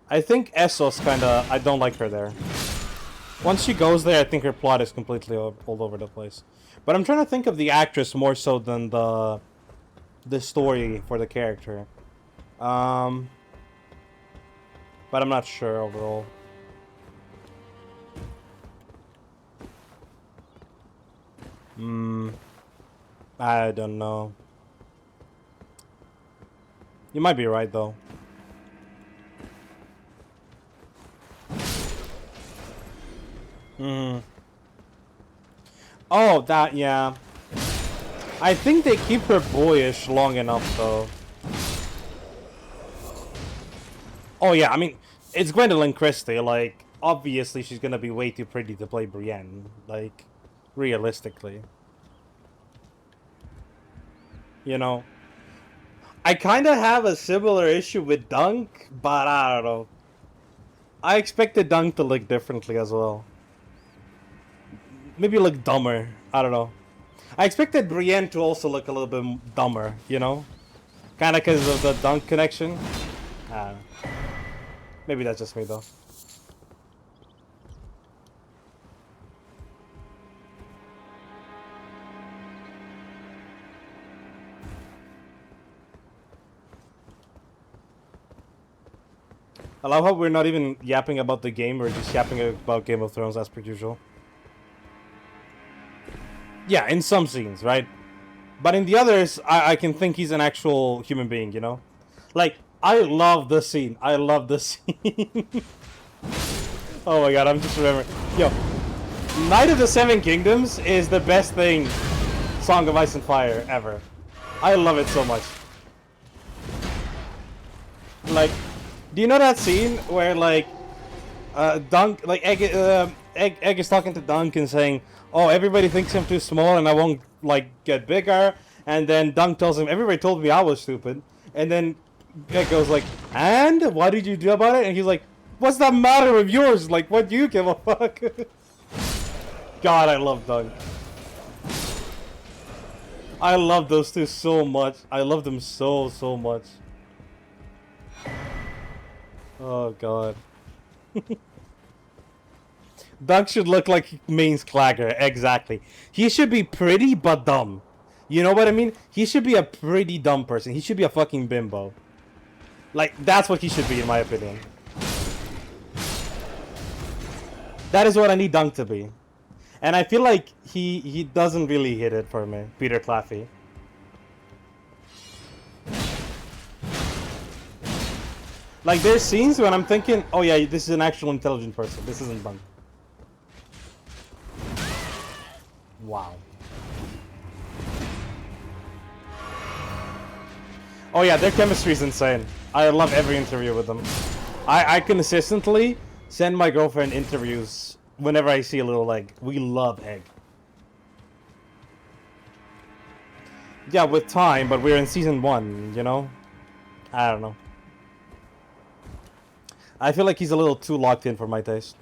I think Essos kinda... I don't like her there. Once she goes there, I think her plot is completely all over the place. But I'm trying to think of the actress more so than the story for the character. But I'm not sure overall. I don't know. You might be right though. Oh, that, yeah. I think they keep her boyish long enough, though. Oh, yeah, I mean, it's Gwendolyn Christie. Like, obviously she's gonna be way too pretty to play Brienne. Like, realistically. You know? I kinda have a similar issue with Dunk, but I don't know. I expected Dunk to look differently as well. Maybe look dumber. I don't know. I expected Brienne to also look a little bit dumber, you know? Kinda because of the Dunk connection. I don't know. Maybe that's just me, though. I love how we're not even yapping about the game, we're just yapping about Game of Thrones as per usual. Yeah, in some scenes, right? But in the others, I can think he's an actual human being, you know? Like, I love the scene. I love the scene. Oh my god, I'm just remembering. Yo, Knight of the Seven Kingdoms is the best thing Song of Ice and Fire ever. I love it so much. Like, do you know that scene where, like, Dunk, like, Egg is talking to Dunk and saying, oh, everybody thinks I'm too small and I won't, like, get bigger. And then Dunk tells him, everybody told me I was stupid. And then Egg goes like, and? What did you do about it? And he's like, what's that matter of yours? Like, what do you give a fuck? God, I love Dunk. I love those two so much. I love them so much. Oh, God. Doug should look like Maine's Clagger. Exactly. He should be pretty but dumb. You know what I mean? He should be a pretty dumb person. He should be a fucking bimbo. Like, that's what he should be, in my opinion. That is what I need Dunk to be. And I feel like he doesn't really hit it for me, Peter Claffey. Like, there's scenes when I'm thinking, oh yeah, this is an actual intelligent person. This isn't Dunk. Wow. Oh yeah, their chemistry is insane. I love every interview with them. I consistently send my girlfriend interviews whenever I see a little egg. We love egg. Yeah, with time, but we're in season 1, you know? I don't know. I feel like he's a little too locked in for my taste.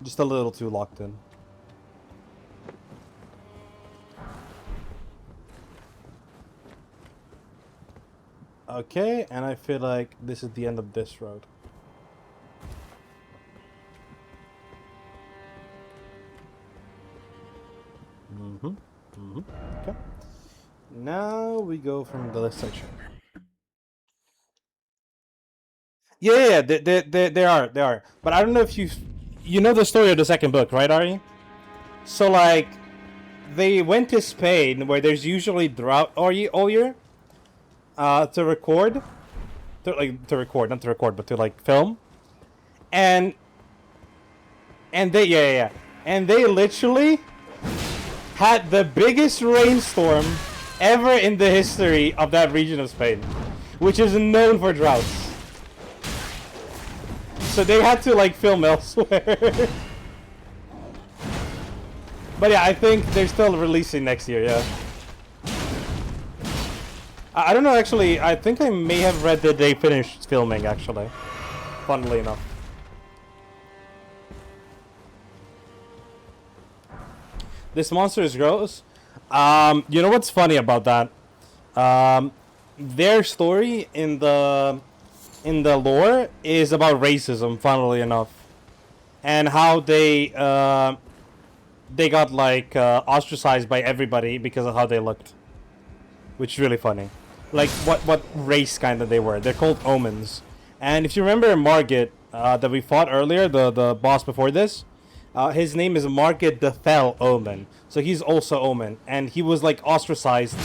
Just a little too locked in. Okay, and I feel like this is the end of this road. Okay. Now we go from the left section. Yeah, they are. But I don't know if you know the story of the second book, right, Ari? So like, they went to Spain where there's usually drought all year, to record, not to record, but to like film, and they and they literally had the biggest rainstorm ever in the history of that region of Spain, which is known for droughts. So they had to like film elsewhere. But yeah, I think they're still releasing next year, yeah. I don't know, actually. I think I may have read that they finished filming, actually. Funnily enough. This monster is gross. You know what's funny about that? Their story in the lore is about racism, funnily enough. And how they got like ostracized by everybody because of how they looked, which is really funny. Like what race kind of they were. They're called omens. And if you remember Margit that we fought earlier, the boss before this, his name is Margit the Fell Omen. So he's also Omen, and he was like ostracized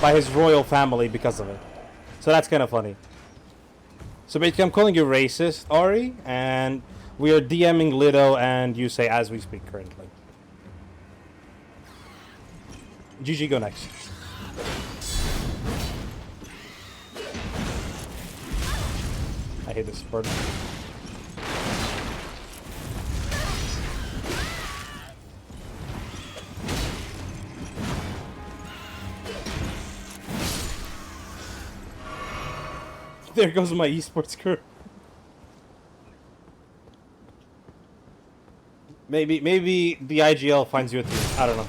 by his royal family because of it. So that's kind of funny. So basically, I'm calling you racist, Ari, and we are DMing Lido and you say as we speak currently. GG, go next. I hate this bird. There goes my esports crew. Maybe the IGL finds you a team. I don't know.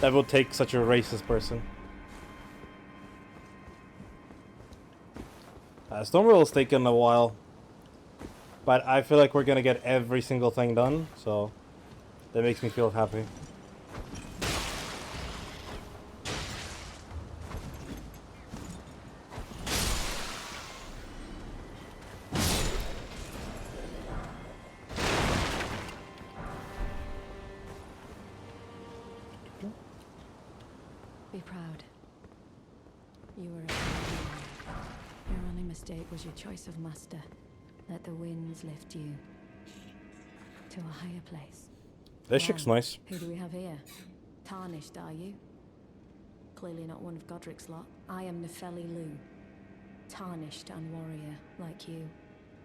That will take such a racist person. Stormwell's taken a while, but I feel like we're gonna get every single thing done, so that makes me feel happy. Be proud. You were a hero. Your only mistake was your choice of master. Let the winds lift you to a higher place. This chick's nice. Who do we have here? Tarnished, are you? Clearly not one of Godric's lot. I am Nefeli Lu. Tarnished and warrior, like you.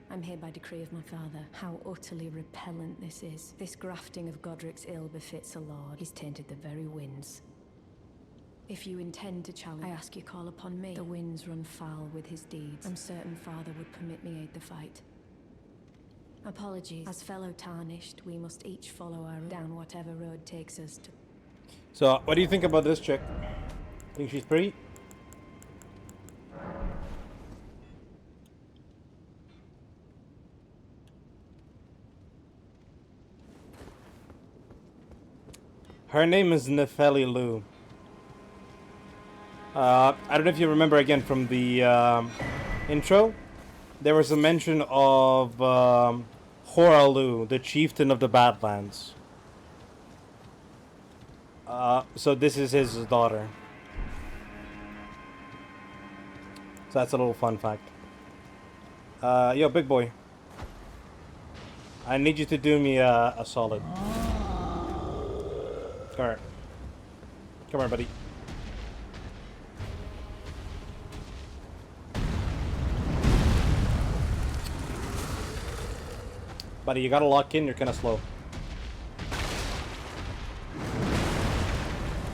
I'm here by decree of my father. How utterly repellent this is. This grafting of Godric's ill befits a lord. He's tainted the very winds. If you intend to challenge, I ask you call upon me. The winds run foul with his deeds. I'm certain father would permit me aid the fight. Apologies. As fellow tarnished, we must each follow our down whatever road takes us to... So, what do you think about this chick? Think she's pretty? Her name is Nefeli Lu. I don't know if you remember again from the intro. There was a mention of Horalu, the chieftain of the Badlands. So this is his daughter. So that's a little fun fact. Yo, big boy. I need you to do me a solid. Come here. Come here, buddy. Buddy, you gotta lock in, you're kinda slow.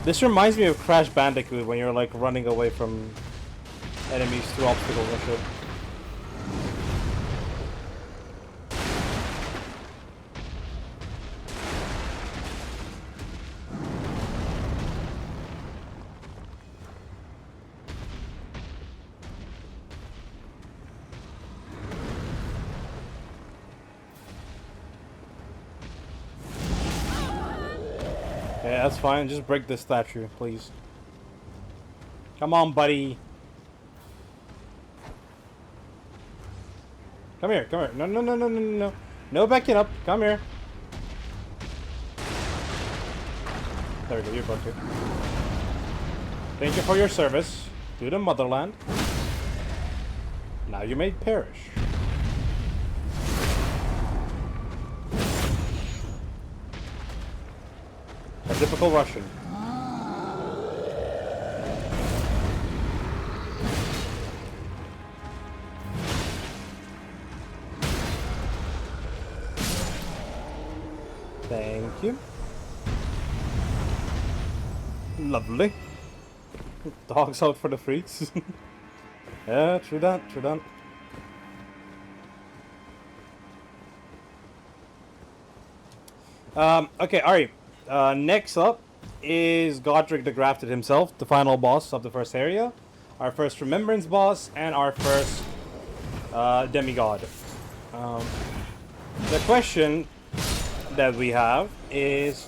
This reminds me of Crash Bandicoot when you're like running away from enemies through obstacles and shit. Yeah, that's fine. Just break this statue, please. Come on, buddy. Come here, come here. No, no, no, no, no, no, no. No backing up. Come here. There we go. You're about to. Thank you for your service to the motherland. Now you may perish. A typical Russian. Thank you. Lovely. Dogs out for the freaks. Yeah, true that, true that. Okay, alright. Next up is Godric the Grafted himself, the final boss of the first area. Our first Remembrance boss, and our first demigod. The question that we have is,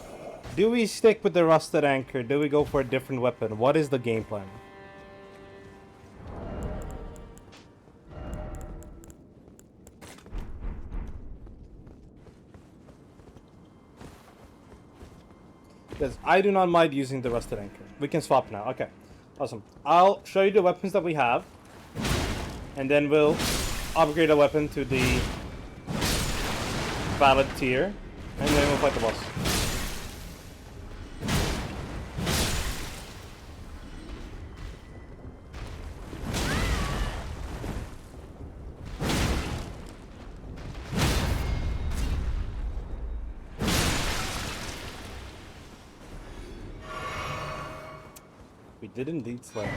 do we stick with the Rusted Anchor? Do we go for a different weapon? What is the game plan? Because I do not mind using the Rusted Anchor. We can swap now. Okay. Awesome. I'll show you the weapons that we have. And then we'll upgrade a weapon to the valid tier. And then we'll fight the boss. We did indeed slay.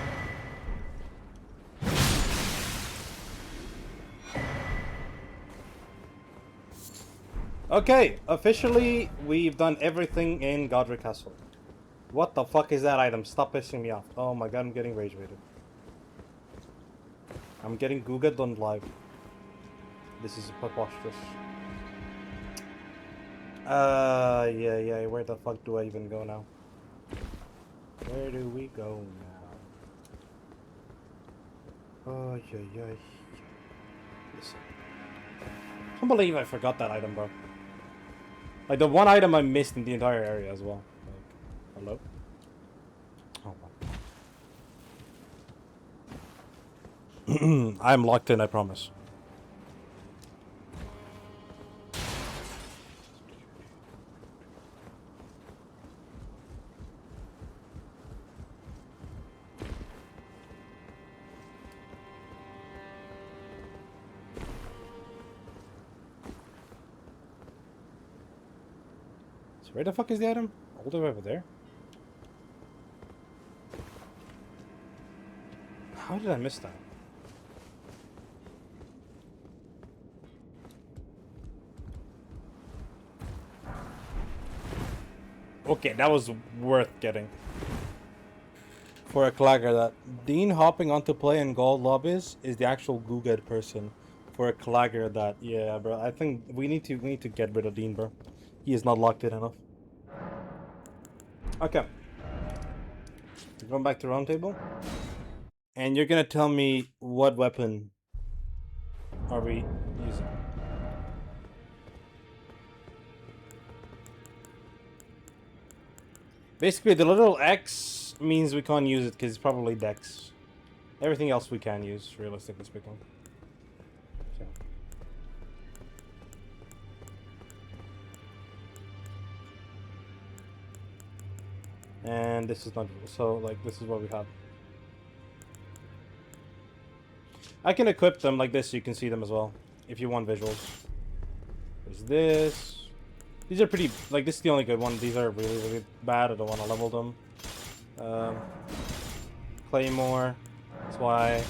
Okay, officially, we've done everything in Godric Castle. What the fuck is that item? Stop pissing me off. Oh my god, I'm getting rage baited. I'm getting Googled on live. This is preposterous. Yeah, where the fuck do I even go now? Where do we go now? Oh, yeah. Listen. I can't believe I forgot that item, bro. Like, the one item I missed in the entire area as well. Like, hello? Oh, wow. I'm locked in, I promise. Where the fuck is the item? All the way over there? How did I miss that? Okay, that was worth getting. For a clagger that Dean hopping onto play in gold lobbies is the actual Googed person. For a clagger that, yeah, bro, I think we need to get rid of Dean, bro. He is not locked in enough. Okay. Going back to round table. And you're gonna tell me what weapon are we using. Basically, the little X means we can't use it because it's probably Dex. Everything else we can use, realistically speaking. So. And this is not so. Like, this is what we have. I can equip them like this so you can see them as well, if you want visuals. There's this. These are pretty, like, this is the only good one. These are really, really bad. I don't want to level them. Claymore. That's why.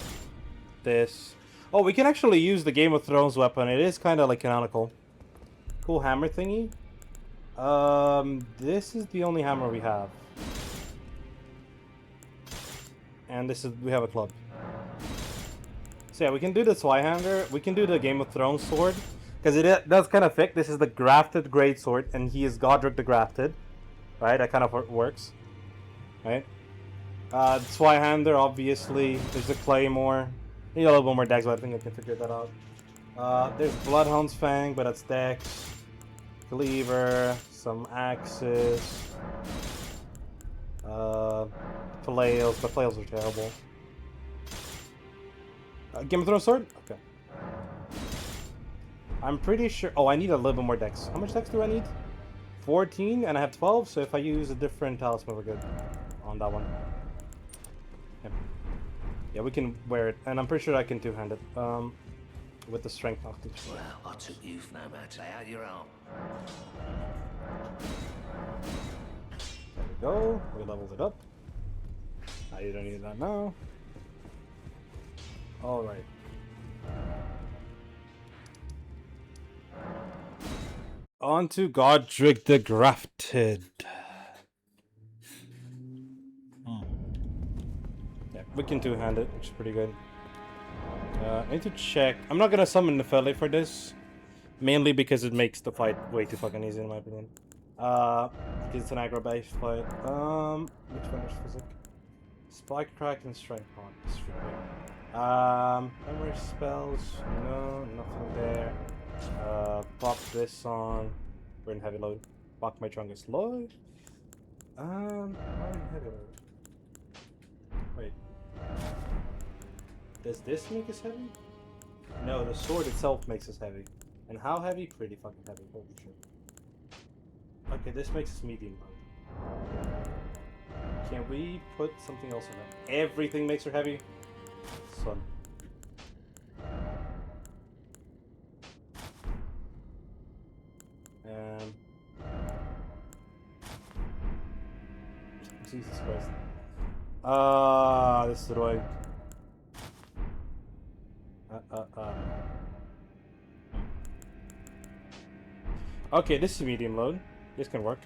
This. Oh, we can actually use the Game of Thrones weapon. It is kind of like canonical. Cool hammer thingy. This is the only hammer we have. And this is, we have a club. So yeah, we can do the Zweihander. We can do the Game of Thrones sword. Because it does kind of fit. This is the grafted great sword, and he is Godric the Grafted. Right? That kind of works. Right? Zweihander, obviously. There's the Claymore. Need a little bit more Dex, but I think I can figure that out. There's Bloodhound's Fang, but that's Dex. Cleaver. Some axes. Flails, but flails are terrible. Game of Thrones sword? Okay. I'm pretty sure... Oh, I need a little bit more Dex. How much Dex do I need? 14, and I have 12, so if I use a different talisman, we're good on that one. Yeah, we can wear it, and I'm pretty sure I can two-hand it. With the strength of the... Well, I took you no matter how you're on. There we go. We leveled it up. Now you don't need that now. Alright. On to Godric the Grafted. Yeah, we can two-hand it, which is pretty good. I need to check. I'm not gonna summon Nepheli for this. Mainly because it makes the fight way too fucking easy in my opinion. Because it's an aggro-based fight. Which one is physic? Spike Crack and Strength Pond. That's really good. Memory spells. No, nothing there. Pop this on. We're in heavy load. Pop my strongest load. I'm in heavy load. Wait. Does this make us heavy? No, the sword itself makes us heavy. And how heavy? Pretty fucking heavy. Holy shit. Okay, this makes us medium load. Can we put something else on that? Everything makes her heavy? Son. Jesus Christ. This is right. Okay, this is medium load. This can work.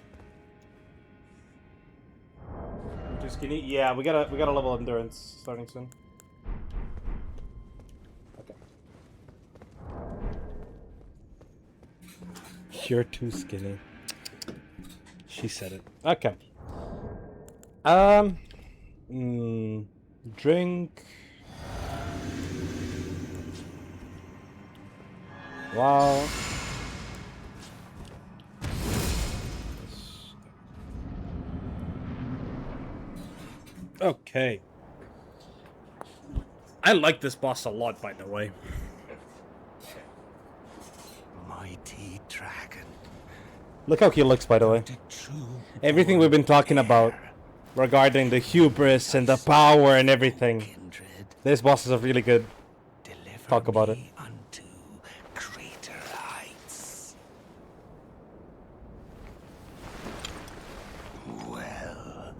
Too skinny? Yeah, we gotta level endurance starting soon. Okay. You're too skinny. She said it. Okay. Drink. Wow. Okay. I like this boss a lot, by the way. Mighty dragon. Look how he looks, by the way. Everything we've been talking about regarding the hubris and the power and everything. This boss is a really good talk about it. Unto greater heights. Well.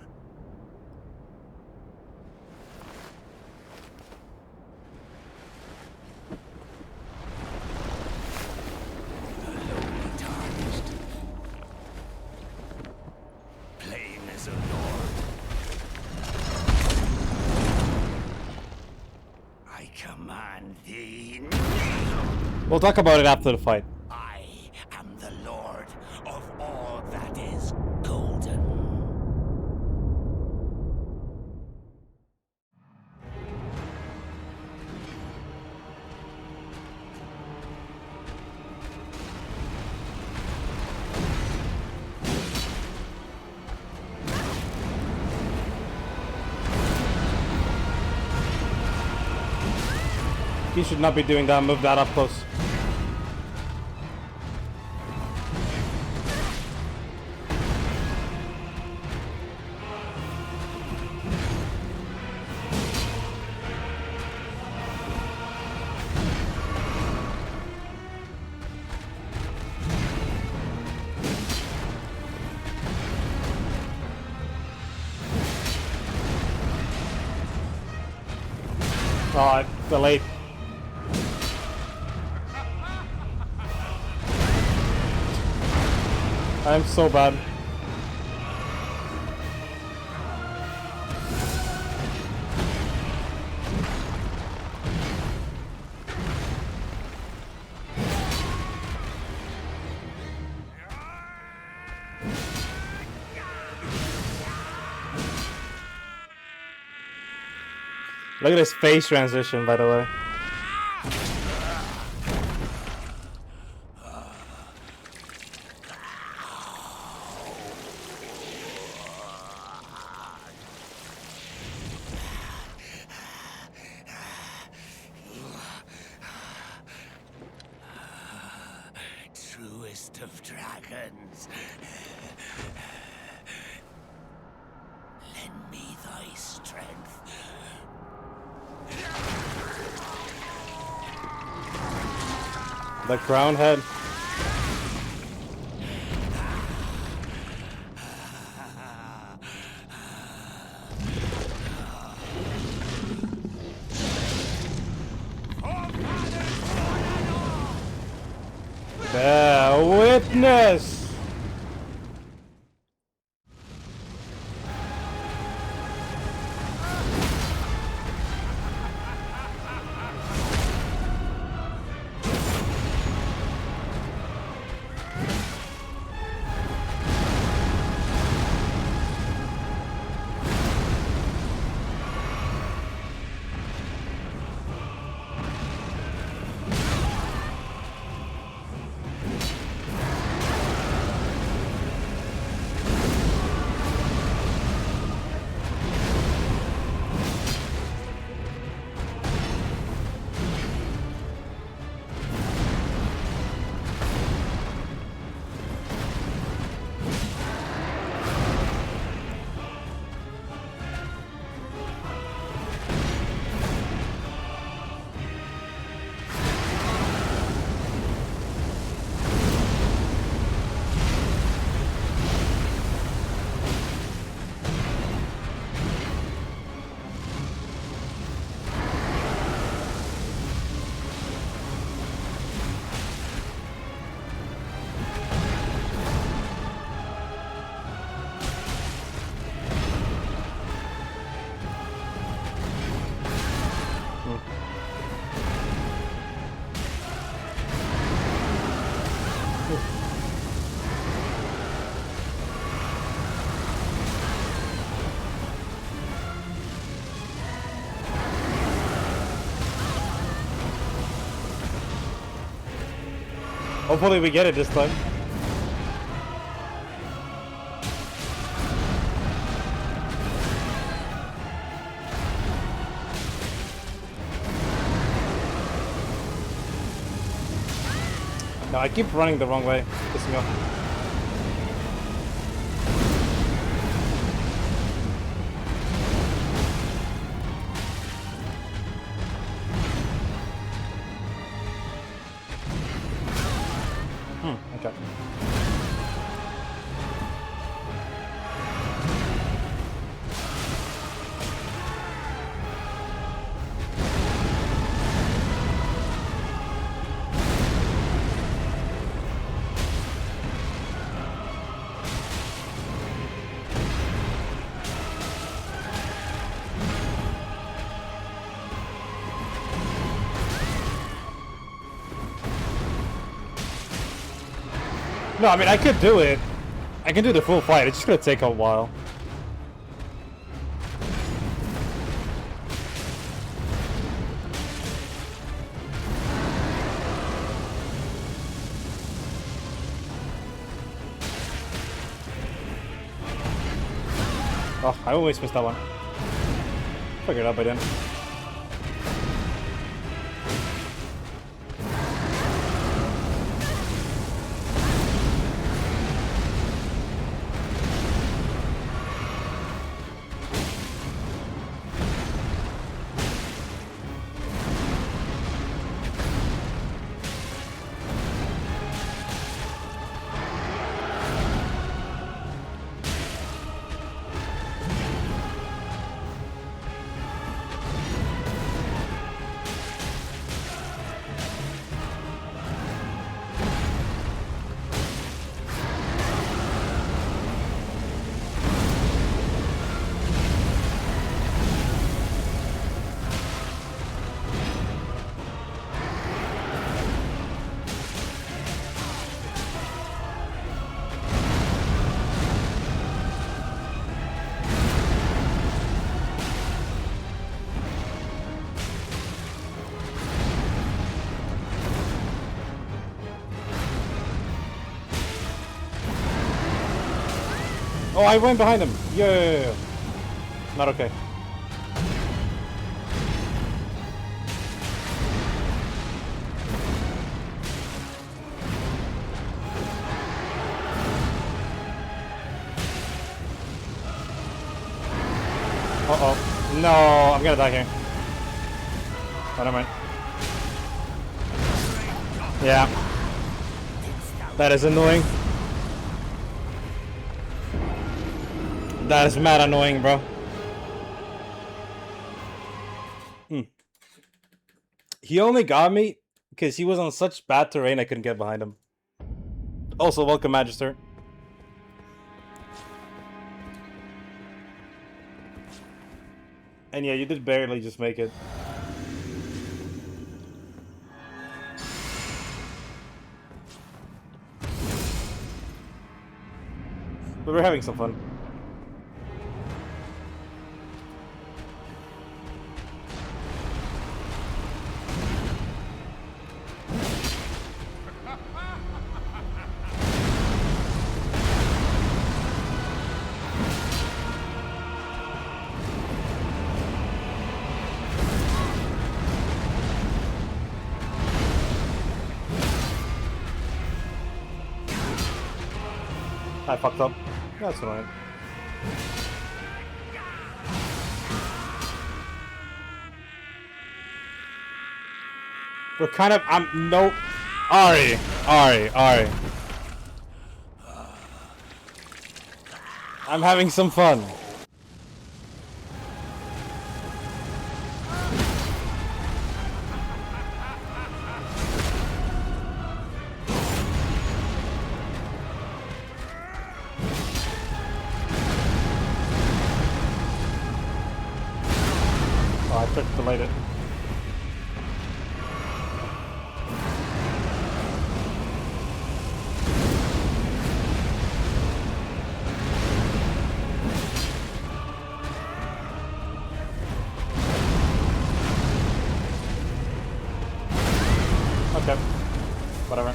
The lowly tarnished. Plain as a lord. I command thee now. We'll talk about it after the fight. I am the lord of all that is golden. He should not be doing that move that up close. Oh, delayed. I'm so bad. Look at his face transition, by the way. Truest of dragons. Lend me thy strength. The crown head. The witness. Hopefully we get it this time. No, I keep running the wrong way. Pissing me off. Okay. No, I mean, I could do it. I can do the full fight. It's just gonna take a while. Oh, I always missed that one. Figured it out by then. Oh, I went behind him. Yeah. Not okay. Uh-oh. No, I'm gonna die here. Oh, never mind. Yeah. That is annoying. That is mad annoying, bro. He only got me because he was on such bad terrain I couldn't get behind him. Also, welcome, Magister. And yeah, you did barely just make it. But we're having some fun. I fucked up. That's annoying. We're kind of... Nope. Ari. I'm having some fun. Oh, I tried to delete it. Okay. Whatever.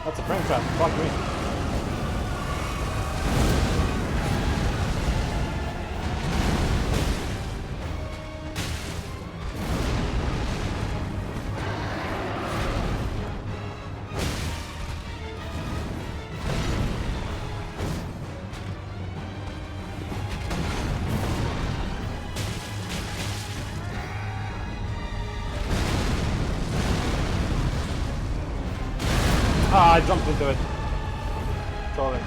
That's a frame trap. Fuck me. Ah, I jumped into it. Sorry.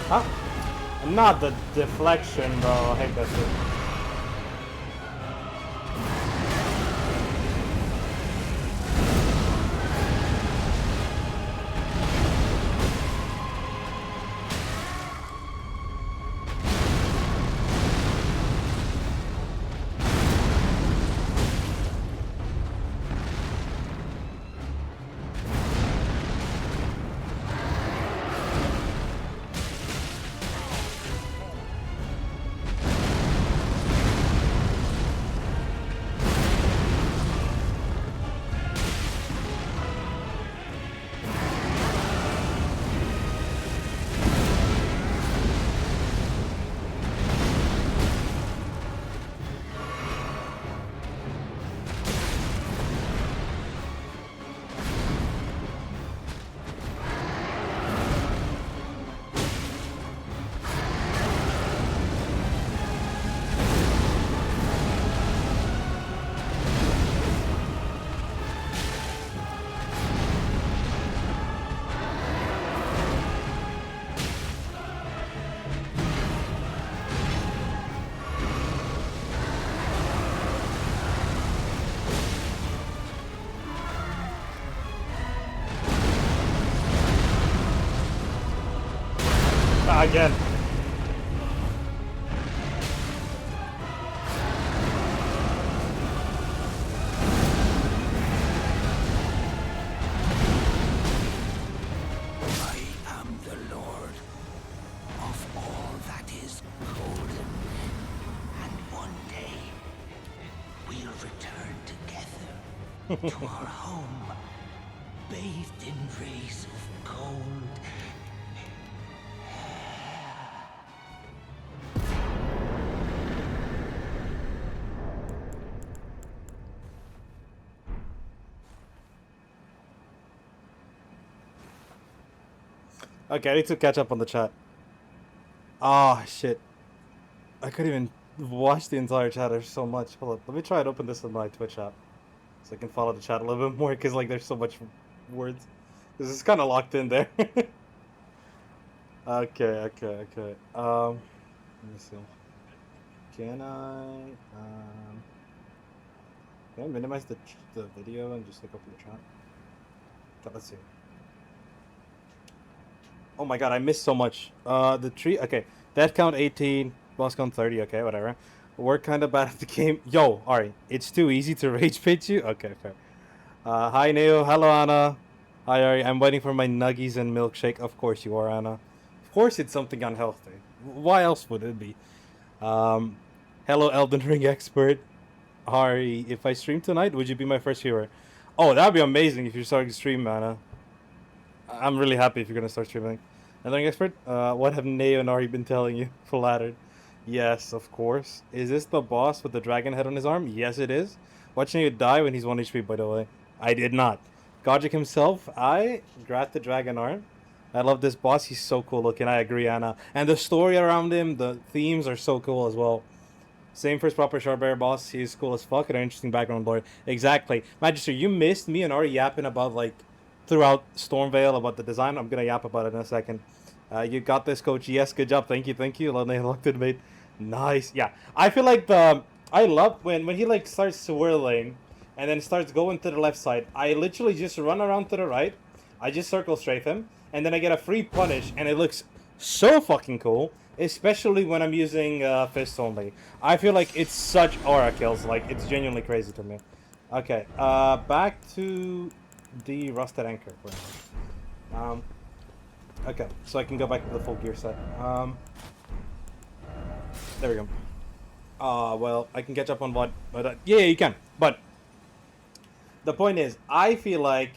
Huh? Not the deflection, bro. I hate that shit. Again. I am the Lord of all that is golden. And one day, we'll return together to our home, bathed in rays of gold. Okay, I need to catch up on the chat. Ah, shit. I couldn't even watch the entire chat. There's so much. Hold up. Let me try and open this in my Twitch app so I can follow the chat a little bit more because like there's so much words. This is kind of locked in there. Okay. Let me see. Can I minimize the video and just look up the chat? Okay, let's see. Oh my god, I missed so much. The tree. Okay, death count 18, boss count 30. Okay, whatever. We're kind of bad at the game. Yo, Ari, it's too easy to rage bait you. Okay, fair. Hi Neo. Hello Anna. Hi Ari. I'm waiting for my nuggies and milkshake. Of course you are, Anna. Of course it's something unhealthy. Why else would it be? Hello Elden Ring expert. Ari, if I stream tonight, would you be my first viewer? Oh, that'd be amazing if you're starting to stream, Anna. I'm really happy if you're gonna start streaming. Another expert? What have Neo and Ari been telling you? Flattered. Yes, of course. Is this the boss with the dragon head on his arm? Yes, it is. Watching you die when he's 1 HP, by the way. I did not. Godric himself, I grabbed the dragon arm. I love this boss. He's so cool looking. I agree, Anna. And the story around him, the themes are so cool as well. Same for his proper Sharbear boss. He's cool as fuck and an interesting background lore. Exactly. Magister, you missed me and Ari yapping about like throughout Stormvale about the design. I'm gonna yap about it in a second. You got this, coach. Yes, good job. Thank you. Locked it, mate. Nice. Yeah, I feel like I love when he like starts swirling and then starts going to the left side. I literally just run around to the right. I just circle strafe him and then I get a free punish and it looks so fucking cool. Especially when I'm using fist only. I feel like it's such aura kills. Like it's genuinely crazy to me. Okay. Back to the rusted anchor. Okay, so I can go back to the full gear set. There we go. Well, I can catch up on what... yeah, you can. But the point is, I feel like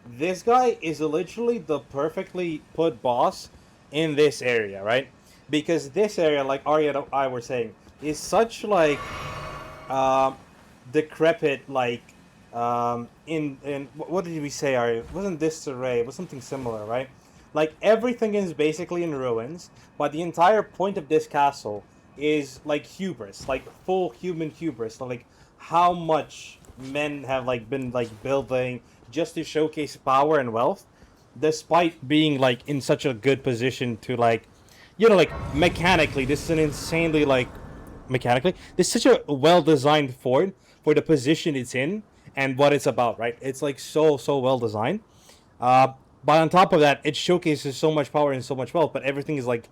this guy is literally the perfectly put boss in this area, right? Because this area, like Arya and I were saying, is such like decrepit, like in what did we say, Arya? Wasn't this array? It was something similar, right? Like everything is basically in ruins, but the entire point of this castle is like hubris, like full human hubris. So, like how much men have like been like building just to showcase power and wealth, despite being like in such a good position to like, you know, like mechanically, this is an insanely like mechanically, this is such a well-designed fort for the position it's in and what it's about, right? It's like so well designed. But on top of that, it showcases so much power and so much wealth, but everything is like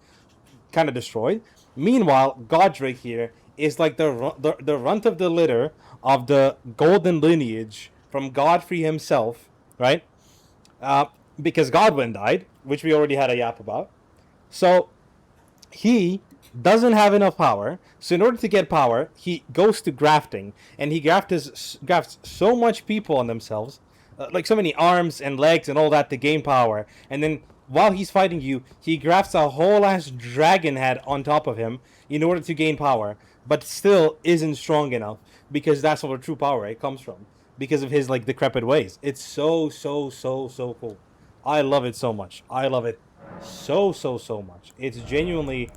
kind of destroyed. Meanwhile, Godric here is like the runt of the litter of the golden lineage from Godfrey himself, right? Because Godwin died, which we already had a yap about. So he doesn't have enough power. So in order to get power, he goes to grafting, and he grafts so much people on themselves, like so many arms and legs and all that to gain power. And then while he's fighting you, he grafts a whole ass dragon head on top of him in order to gain power, but still isn't strong enough because that's where true power comes from because of his like decrepit ways. It's so cool. I love it so much. I love it so much. It's genuinely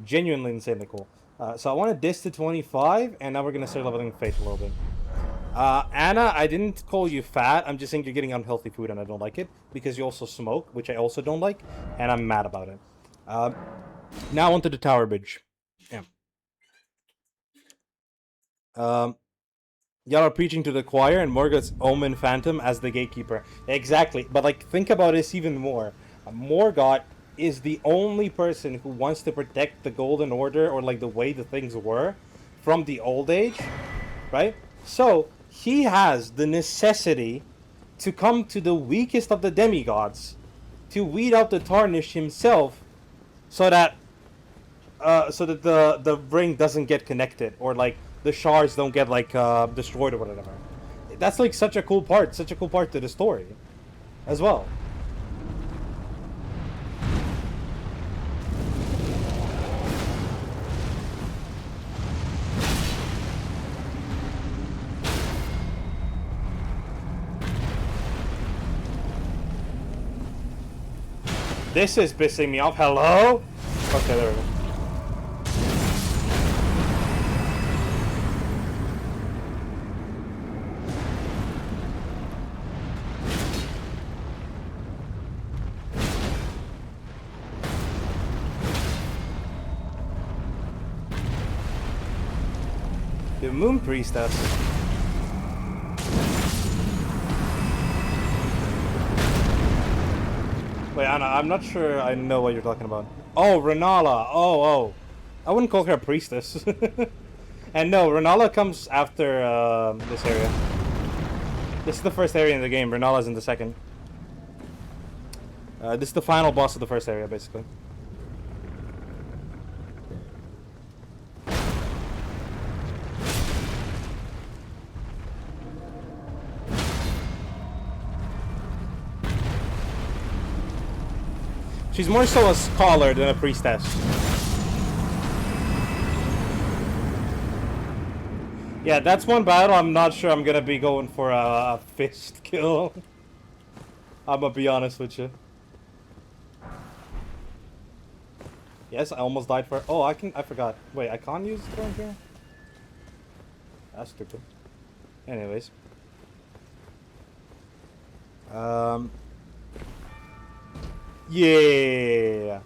insanely cool. So I wanted this to 25, and now we're gonna start leveling Fate a little bit. Anna, I didn't call you fat. I'm just saying you're getting unhealthy food, and I don't like it because you also smoke, which I also don't like, and I'm mad about it. Now onto the Tower Bridge. Yeah. Y'all are preaching to the choir, and Morgoth's Omen Phantom as the gatekeeper. Exactly, but like think about this even more. Morgoth is the only person who wants to protect the Golden Order, or like the way the things were from the old age, right? So he has the necessity to come to the weakest of the demigods to weed out the tarnished himself, so that the ring doesn't get connected, or like the shards don't get like destroyed or whatever. That's like such a cool part to the story as well. This is pissing me off. Hello? Okay, there we go. The Moon Priestess. Wait, Anna, I'm not sure I know what you're talking about. Oh, Renala. Oh. I wouldn't call her a priestess. And no, Renala comes after this area. This is the first area in the game. Renala's in the second. This is the final boss of the first area, basically. She's more so a scholar than a priestess. Yeah, that's one battle I'm not sure I'm gonna be going for a fist kill. I'm gonna be honest with you. Yes, I almost died for... Oh, I forgot. Wait, I can't use Storm here? That's stupid. Anyways. Yeah.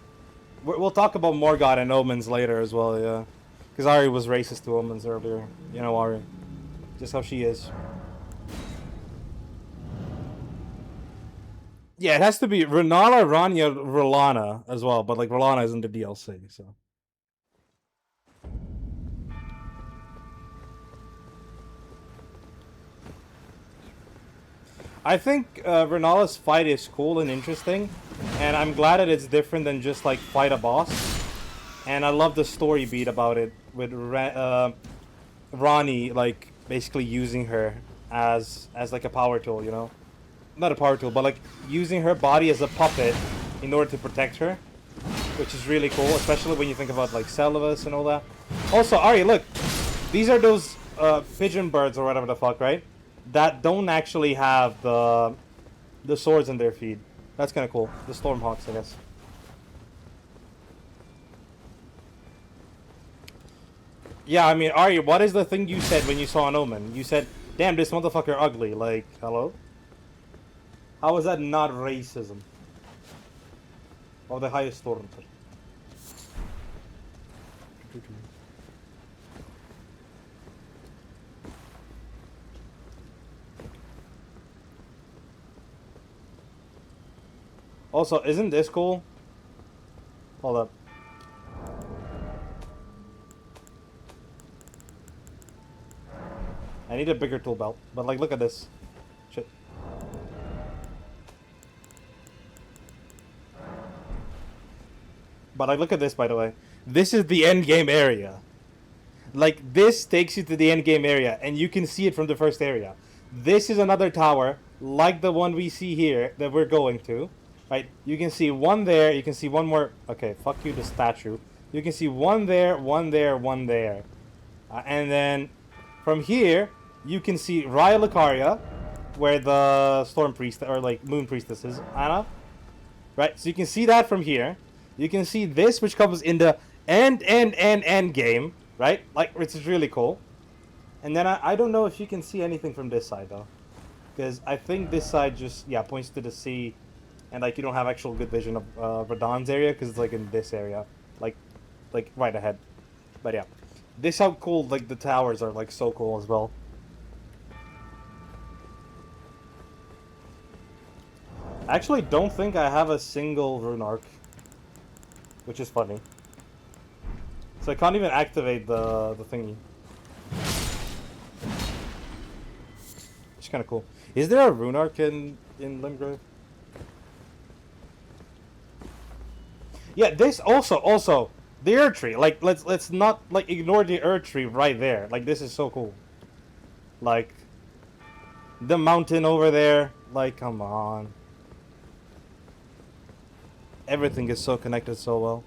We'll talk about Morgoth and omens later as well, yeah. Because Ari was racist to omens earlier. You know, Ari. Just how she is. Yeah, it has to be Renala, Rania, Rolana as well. But, like, Rolana isn't the DLC, so... I think Renala's fight is cool and interesting, and I'm glad that it's different than just like fight a boss. And I love the story beat about it, with Ronnie like basically using her as like a power tool, you know, not a power tool, but like using her body as a puppet in order to protect her, which is really cool, especially when you think about like Selvus and all that. Also, Ari, look, these are those pigeon birds or whatever the fuck, right? That don't actually have the swords in their feet. That's kind of cool. The Stormhawks, I guess. Yeah, I mean, Ari, what is the thing you said when you saw an omen? You said, damn, this motherfucker ugly. Like, hello? How is that not racism? Of the highest Stormtrooper. Also, isn't this cool? Hold up. I need a bigger tool belt, but like, look at this. Shit. But like, look at this, by the way. This is the end game area. Like, this takes you to the end game area, and you can see it from the first area. This is another tower, like the one we see here, that we're going to. Right, you can see one there, you can see one more... Okay, fuck you, the statue. You can see one there, one there, one there. And then, from here, you can see Raya Lucaria, where the Storm Priest, or like, Moon Priestess is, Anna. Right, so you can see that from here. You can see this, which comes in the end game, right? Like, which is really cool. And then I don't know if you can see anything from this side, though. Because I think this side just, yeah, points to the sea. And like, you don't have actual good vision of Radahn's area because it's like in this area, like right ahead. But yeah, this how cool like the towers are, like so cool as well. I actually don't think I have a single rune arc. which is funny. So I can't even activate the thingy. It's kind of cool. Is there a rune arc in Limgrave? Yeah, this also the Earth Tree. Like let's not like ignore the Earth Tree right there. Like this is so cool. Like the mountain over there. Like come on. Everything is so connected so well.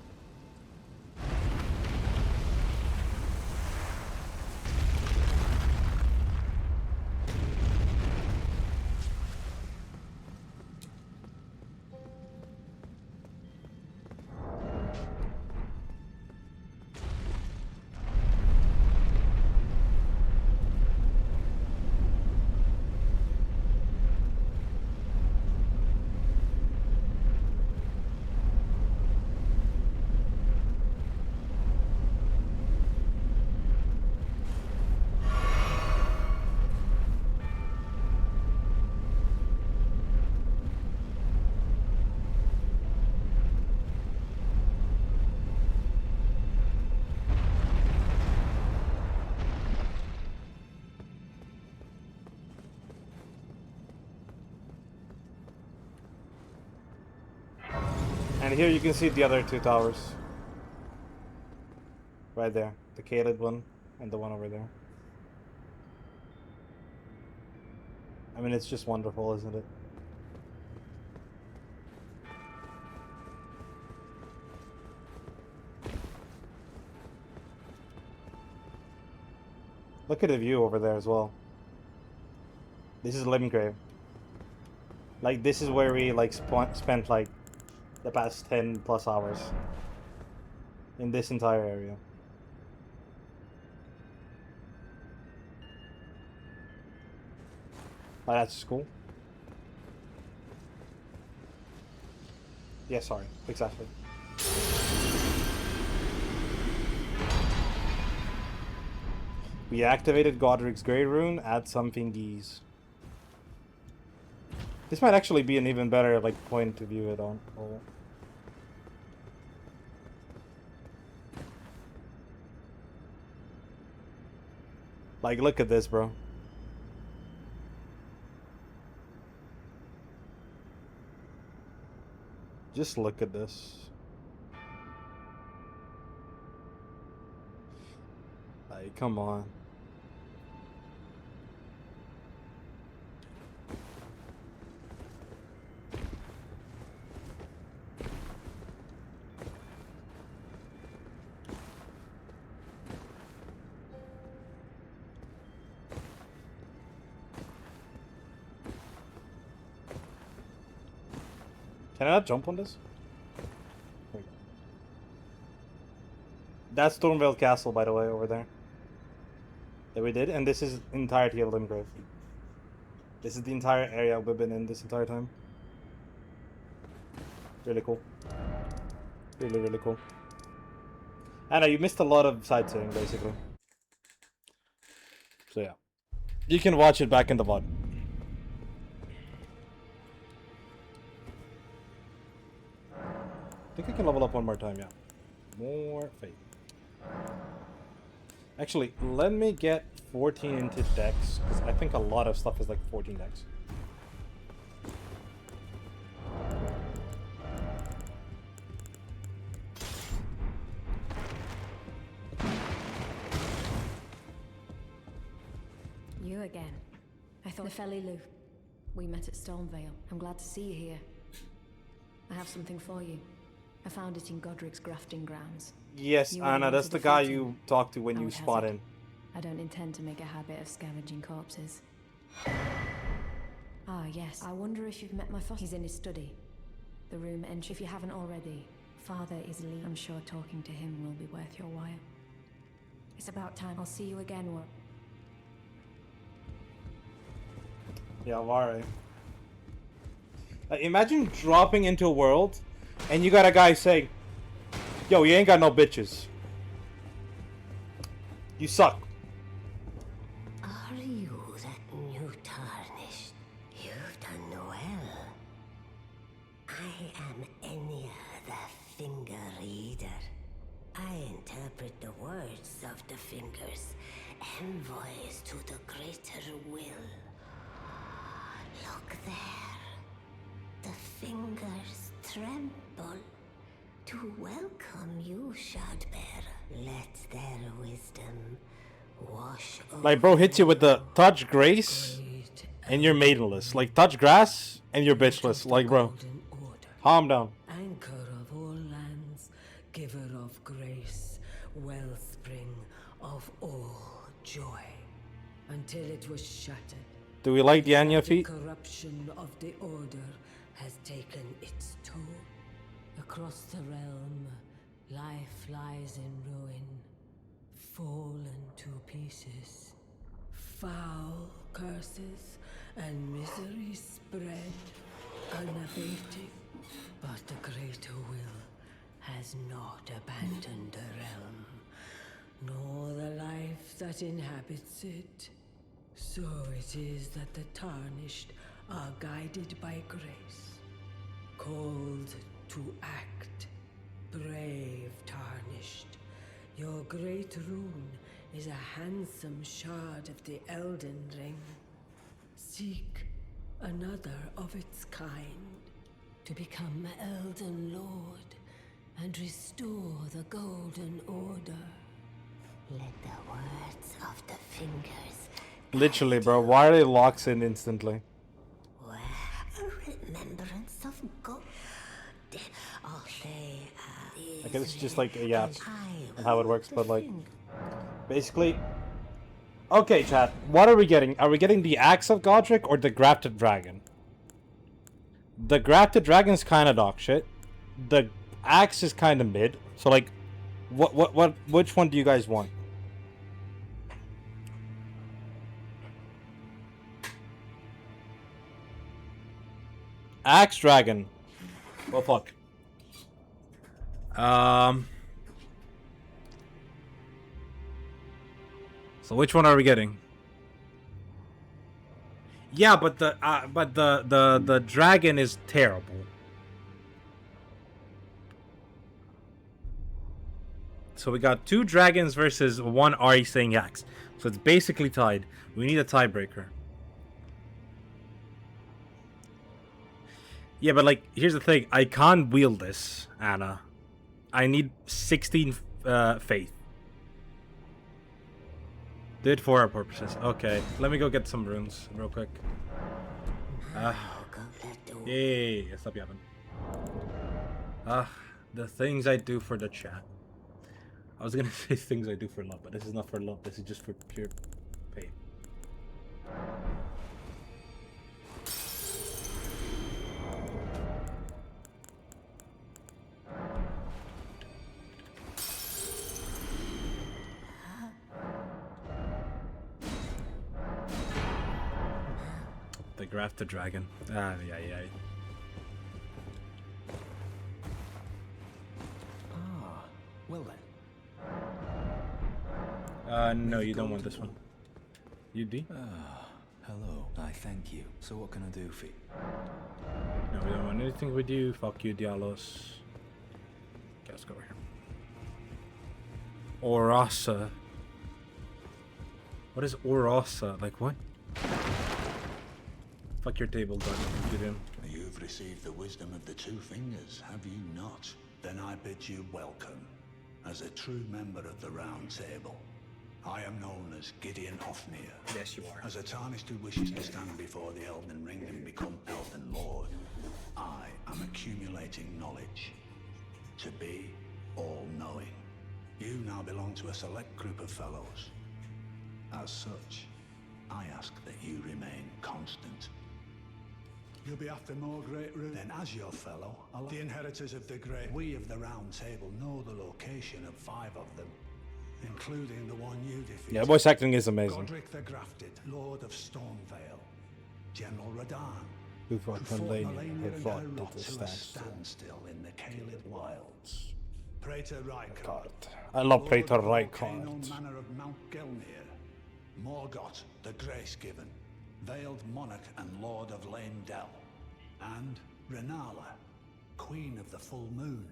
And here you can see the other two towers. Right there. The Caelid one and the one over there. I mean, it's just wonderful, isn't it? Look at the view over there as well. This is Limgrave. Like, this is where we, like, spent, like, the past 10 plus hours. In this entire area. Oh, that's cool. Yeah, sorry. Exactly. We activated Godric's Grey Rune, add some thingies. This might actually be an even better, like, point to view it on. Oh. Like, look at this, bro. Just look at this. Like, come on. Can I not jump on this? There we go. That's Stormvale Castle, by the way, over there. That we did, and this is entirety of Limgrave. This is the entire area we've been in this entire time. Really cool. Really, really cool. I know, you missed a lot of sightseeing, basically. So yeah. You can watch it back in the VOD. I think I can level up one more time, yeah. More faith. Actually, let me get 14 into dex, because I think a lot of stuff is like 14 dex. You again. I thought Nepheli Lou. We met at Stormvale. I'm glad to see you here. I have something for you. I found it in Godric's grafting grounds. Yes, You Anna, were that's to the the guy fountain. you talk to when I you would spot hazard. in. I don't intend to make a habit of scavenging corpses. Ah, yes. I wonder if you've met my foster. He's in his study. The room entry. If you haven't already, Father is Lee. I'm sure talking to him will be worth your while. It's about time. I'll see you again, War. Yeah, alright. Like, imagine dropping into a world and you got a guy saying, yo, you ain't got no bitches. You suck. Are you that new tarnished? You've done well. I am Enya the Finger Reader. interpret the words of the fingers, envoys to the greater will. Look there. The fingers tremble to welcome you, Shardbearer. Let their wisdom wash over. Like, bro hits you with the touch grace and you're maidenless. Like, touch grass and you're bitchless. Like, bro, calm down. Anchor of all lands, giver of grace, wellspring of all joy, until it was shattered. Do we like the Anya The feet? corruption of the order has taken its toll. Across the realm, life lies in ruin, fallen to pieces. Foul curses and misery spread, unabating. But the greater will has not abandoned the realm, nor the life that inhabits it. So it is that the tarnished are guided by grace, called to act. Brave tarnished, your great rune is a handsome shard of the Elden Ring. Seek another of its kind, to become Elden Lord and restore the Golden Order. Let the words of the fingers. Literally, bro. Why are they locks in instantly? Well, a remembrance of God. Oh, I guess it's just like, yeah, and how it works, but like, basically. Okay, chat. What are we getting? Are we getting the Axe of Godric or the Grafted Dragon? The Grafted Dragon's kind of dog shit. The Axe is kind of mid. So like, which one do you guys want? Axe Dragon. Well, fuck. So which one are we getting? Yeah, but the dragon is terrible. So we got 2 dragons versus 1 Ari saying axe. So it's basically tied. We need a tiebreaker. Yeah, but like, here's the thing. I can't wield this, Anna. I need 16 faith. Do it for our purposes. Okay, let me go get some runes real quick. Yay, stop yapping. The things I do for the chat. I was gonna say things I do for love, but this is not for love. This is just for pure pain. The Grafted Dragon. Yeah. Ah, well then. No, you don't want this one. You D? Hello. I thank you. So what can I do for you? No, we don't want anything with you. Fuck you, Dialos. Okay, let's go over here. Orasa. What is Orasa? Like what? Fuck your table, dog. Get in. You've received the wisdom of the 2 fingers, have you not? Then I bid you welcome, as a true member of the Round Table. I am known as Gideon Ofnir. Yes, you are. As a tarnished who wishes to stand before the Elden Ring and become Elden Lord, I am accumulating knowledge. To be all-knowing. You now belong to a select group of fellows. As such, I ask that you remain constant. You'll be after more great runes. Then as your fellow, the inheritors of the great, we of the Round Table know the location of 5 of them, including the one you defeated. Yeah, voice acting is amazing. Godric the Grafted, Lord of Stormvale. General Radahn, Who fought Melania who and fought her at wrought the to a standstill. standstill in the Caelid Wilds. Praetor Rykard. God. I love Lord Praetor of the volcano Rykard. Manor of Mount Gelmir. Morgoth, the Grace-Given, Veiled Monarch and Lord of Lane Dell. And Renala, Queen of the Full Moon.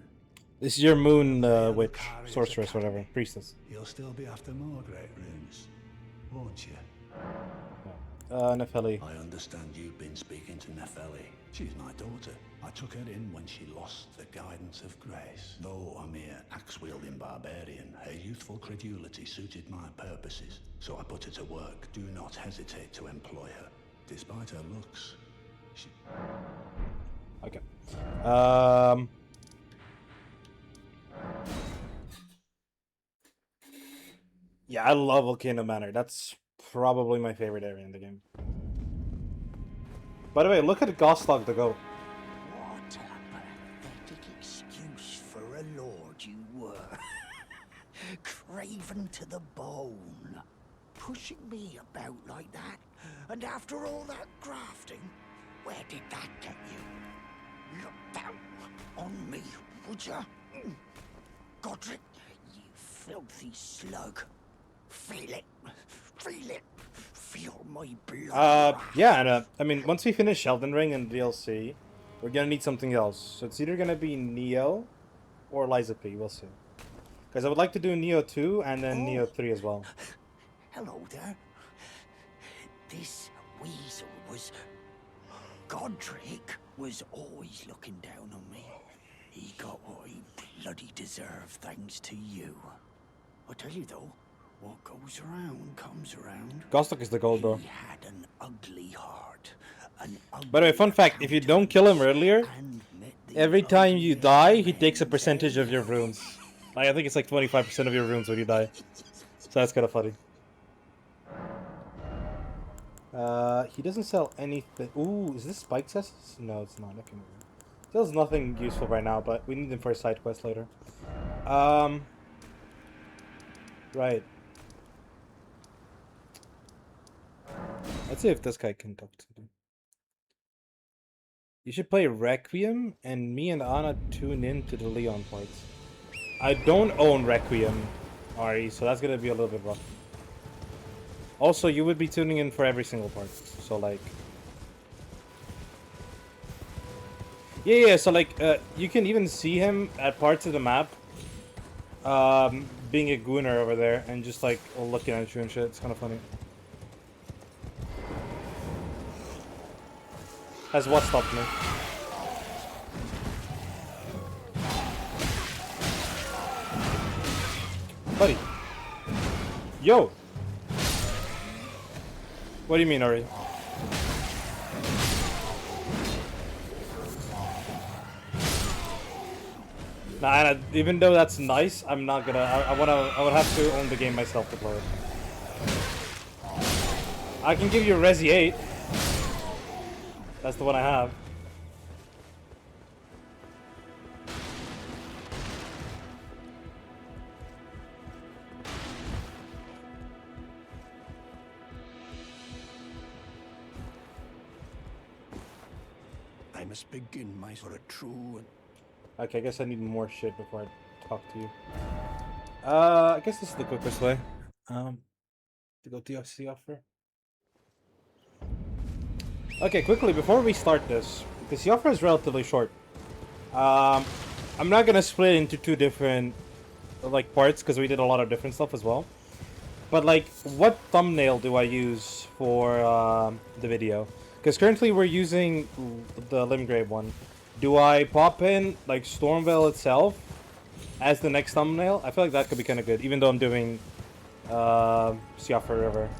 This is your moon witch, sorceress, whatever, priestess. You'll still be after more great runes, won't you? Nefeli. I understand you've been speaking to Nefeli. She's my daughter. I took her in when she lost the guidance of grace. Though a mere axe-wielding barbarian, her youthful credulity suited my purposes, so I put her to work. Do not hesitate to employ her. Despite her looks, she... Okay. Yeah, I love Volcano Manor. That's probably my favorite area in the game. By the way, look at Gostlog the goat. What a pathetic excuse for a lord you were. Craven to the bone. Pushing me about like that. And after all that grafting, where did that get you? Look down on me, would ya? Godric, you filthy slug. Feel it. Feel it. Feel my blood. Yeah, and I mean, once we finish Elden Ring and DLC, we're gonna need something else. So it's either gonna be Neo or Liza P. We'll see. Because I would like to do Neo 2 and then Neo 3 as well. Hello there. This weasel was... Godric was always looking down on me. He got what he bloody deserved thanks to you. I tell you though, what goes around comes around. Gostok is the gold, bro. He had an ugly heart. By the way, fun fact, if you don't kill him earlier, every time you die, he takes a percentage of your runes. Like, I think it's like 25% of your runes when you die. So that's kind of funny. He doesn't sell anything. Ooh, is this spike cesses? No, it's not. Okay. Sells nothing useful right now, but we need them for a side quest later. Right. Let's see if this guy can talk to them. You should play Requiem, and me and Anna tune in to the Leon parts. I don't own Requiem, Ari, so that's gonna be a little bit rough. Also, you would be tuning in for every single part, so like... Yeah, so like, you can even see him at parts of the map, being a gooner over there, and just like, looking at you and shit, it's kind of funny. Has what stopped me? Buddy. Yo! What do you mean, Ori? Nah, even though that's nice, I'm not gonna. I would have to own the game myself to play it. I can give you Resi 8. That's the one I have. I must begin my sort of true and... Okay, I guess I need more shit before I talk to you. I guess this is the quickest way. To go to the offer. Okay, quickly, before we start this, because the offer is relatively short. I'm not gonna split it into two different like parts because we did a lot of different stuff as well. But like, what thumbnail do I use for the video? Because currently we're using the Limgrave one. Do I pop in like Stormvale itself as the next thumbnail? I feel like that could be kind of good, even though I'm doing Siofra River.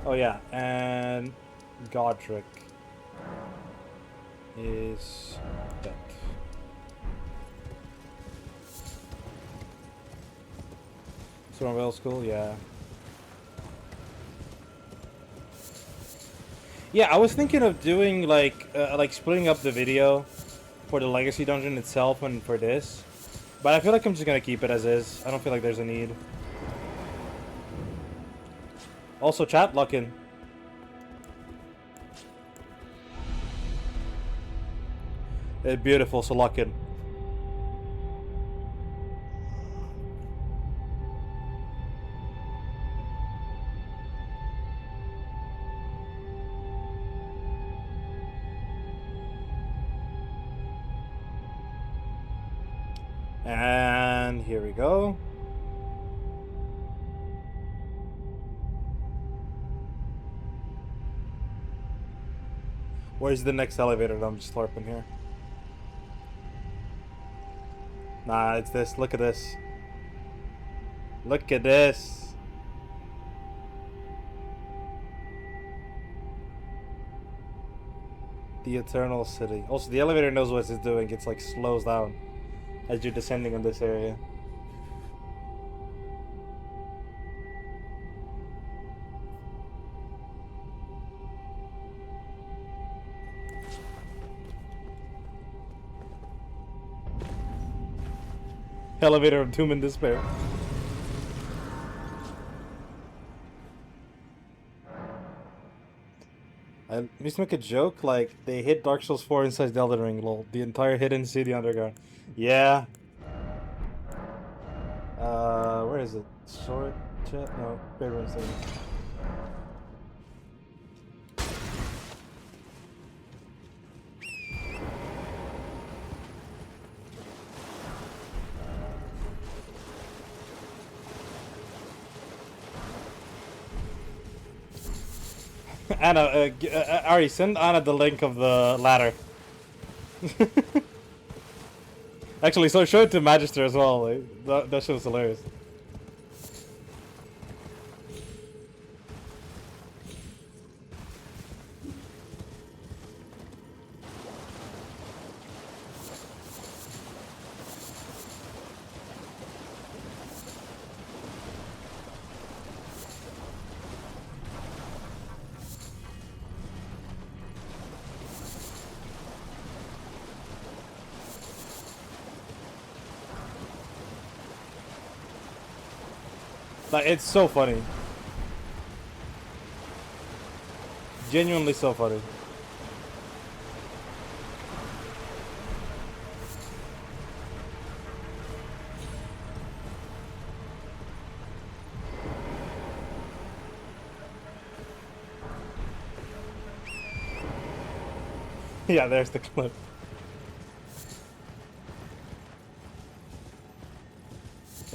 Oh yeah, and Godric is dead. Stormvale School, yeah. Yeah, I was thinking of doing like splitting up the video for the Legacy Dungeon itself and for this, but I feel like I'm just gonna keep it as is. I don't feel like there's a need. Also, chat, lock in. It's beautiful, so lock in. And here we go. Where's the next elevator that I'm just LARPing here? Nah, it's this. Look at this. Look at this. The Eternal City. Also, the elevator knows what it's doing. It's like slows down as you're descending in this area. Elevator of Doom and Despair. I used to make a joke like they hit Dark Souls 4 inside the Elden Ring, lol. The entire hidden city underground. Yeah. Where is it? Sword chat? No, Great Rune Stadium. Anna, Ari, send Anna the link of the ladder. Actually, so show it to Magister as well. Like, that shit was hilarious. Like, it's so funny. Genuinely so funny. Yeah, there's the clip.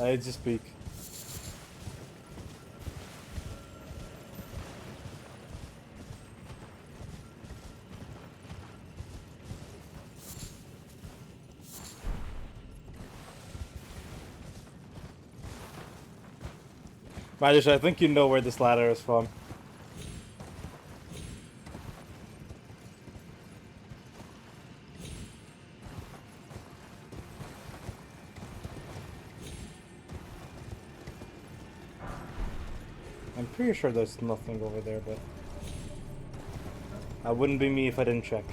I just speak. Magister, I think you know where this ladder is from. I'm pretty sure there's nothing over there, but that wouldn't be me if I didn't check.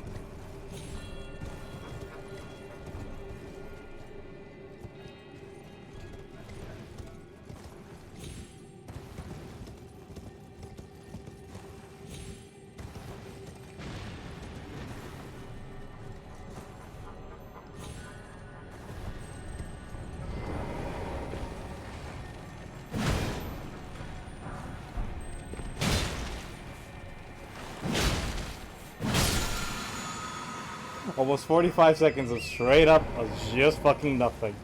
Almost 45 seconds of straight up of just fucking nothing.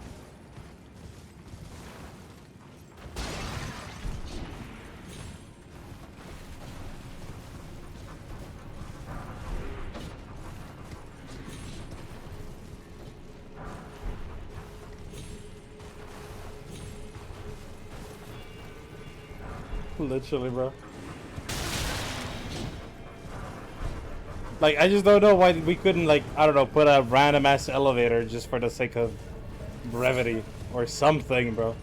Literally, bro. Like, I just don't know why we couldn't, like, I don't know, put a random ass elevator just for the sake of brevity or something, bro.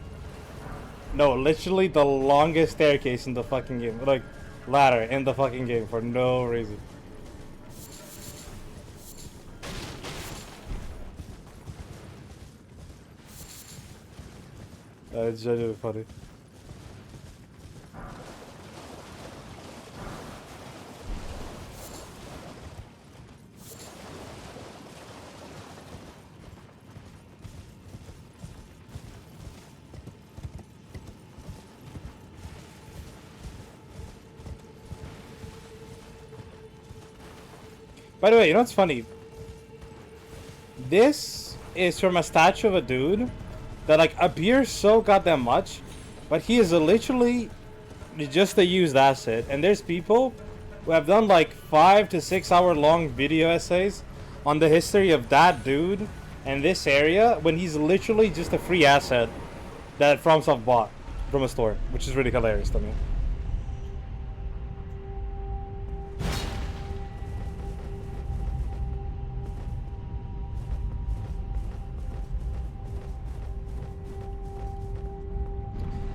No, literally the longest staircase in the fucking game. Like, ladder in the fucking game for no reason. It's genuinely funny. By the way, you know what's funny? This is from a statue of a dude that like appears so goddamn much, but he is literally just a used asset. And there's people who have done like 5 to 6 hour long video essays on the history of that dude and this area when he's literally just a free asset that FromSoft bought from a store, which is really hilarious to me.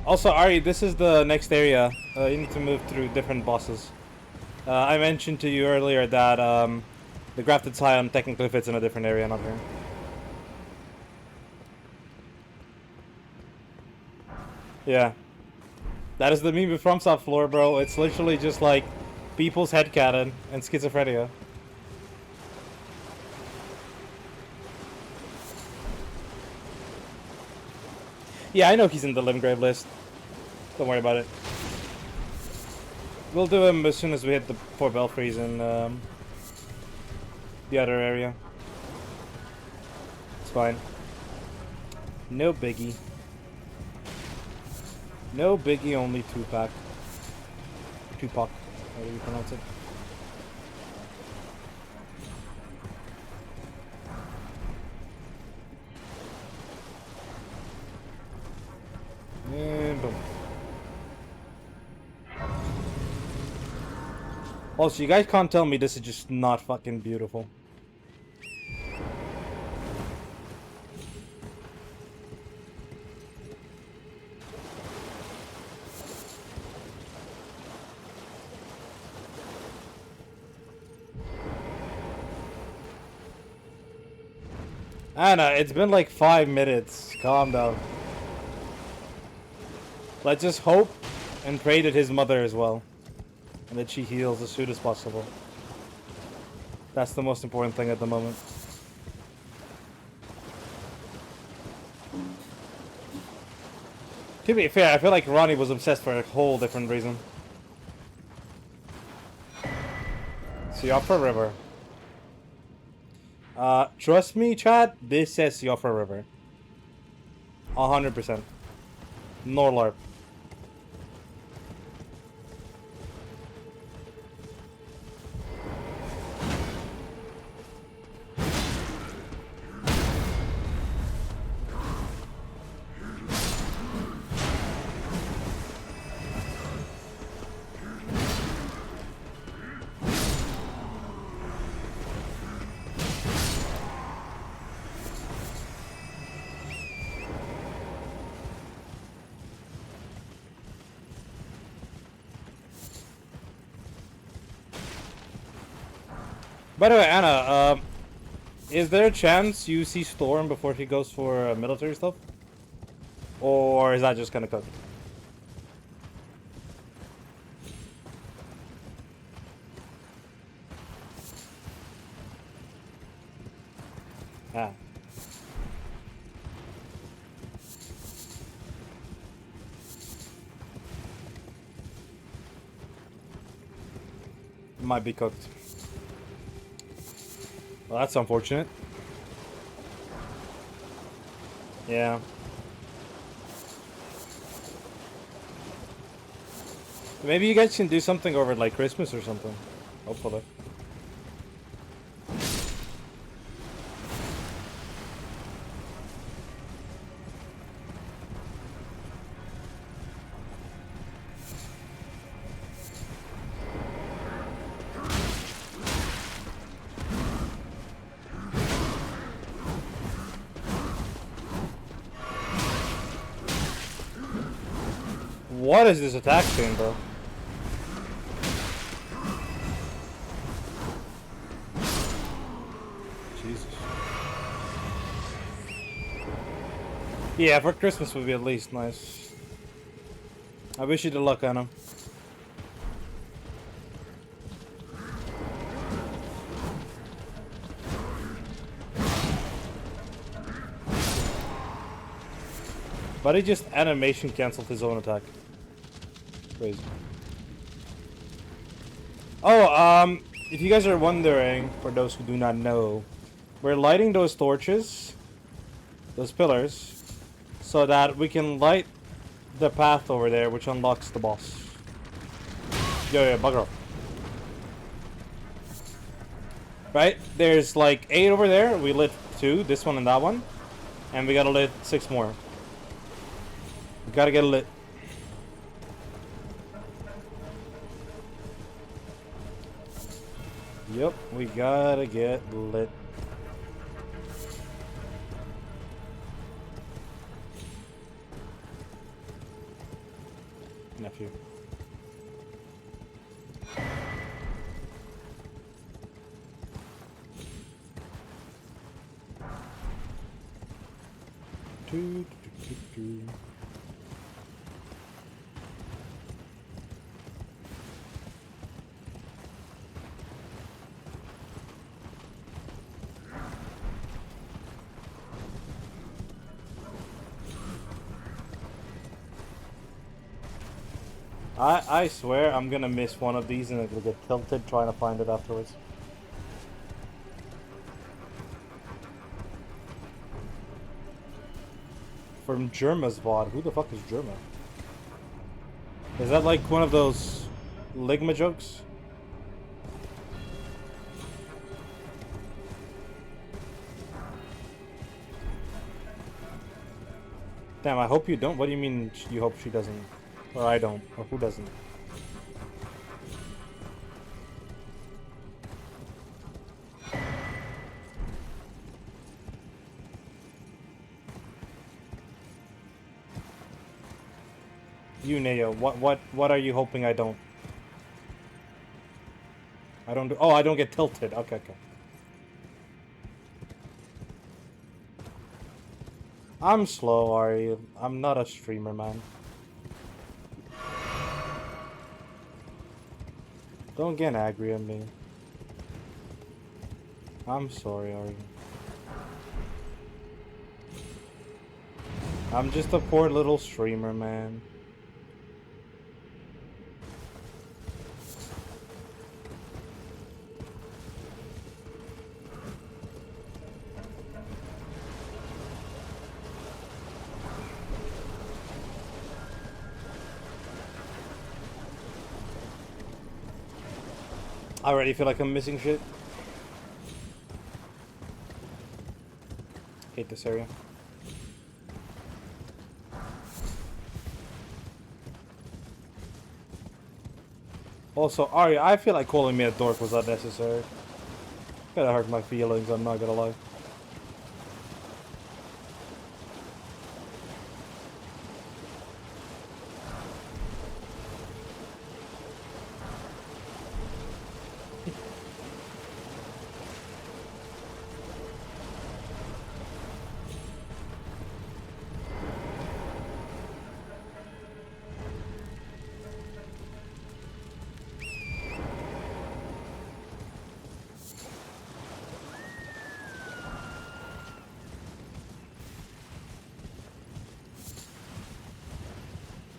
Also, Ari, this is the next area. You need to move through different bosses. I mentioned to you earlier that the Grafted Scion technically fits in a different area, not here. Yeah. That is the meme with FromSoft floor, bro. It's literally just like people's headcanon and schizophrenia. Yeah, I know he's in the Limgrave list. Don't worry about it. We'll do him as soon as we hit the 4 Belfries in the other area. It's fine. No biggie. No biggie, only Tupac. Tupac, how do you pronounce it? And boom. Also, you guys can't tell me this is just not fucking beautiful. Anna, it's been like 5 minutes. Calm down. Let's just hope and pray that his mother as well. And that she heals as soon as possible. That's the most important thing at the moment. To be fair, I feel like Ronnie was obsessed for a whole different reason. Siofra River. Trust me, chat, this says Siofra River. 100%. No LARP. By the way, Anna, is there a chance you see Storm before he goes for military stuff? Or is that just kind of cooked? Ah. Might be cooked. Well, that's unfortunate. Yeah. Maybe you guys can do something over like Christmas or something. Hopefully. What is this attack chain, bro? Jesus. Yeah, for Christmas would be at least nice. I wish you the luck on him. But he just animation canceled his own attack. Crazy. Oh, if you guys are wondering, for those who do not know, we're lighting those torches those pillars, so that we can light the path over there, which unlocks the boss. Yo, bugger off. Right? There's like 8 over there. We lit 2, this one and that one. And we gotta lit 6 more. We gotta get lit. Yep, we gotta get lit. Nephew. Do, do, do, do. I swear I'm gonna miss one of these and it'll get tilted trying to find it afterwards. From Germa's VOD. Who the fuck is Germa? Is that like one of those Ligma jokes? Damn, I hope you don't. What do you mean you hope she doesn't? Or I don't? Or who doesn't? You, Neo, what are you hoping I don't? I don't do. Oh, I don't get tilted. Okay, okay. I'm slow, Ari. I'm not a streamer, man. Don't get angry at me. I'm sorry, Ari. I'm just a poor little streamer, man. I already feel like I'm missing shit. Hate this area. Also, Ari, I feel like calling me a dork was unnecessary. Kinda hurt my feelings, I'm not gonna lie.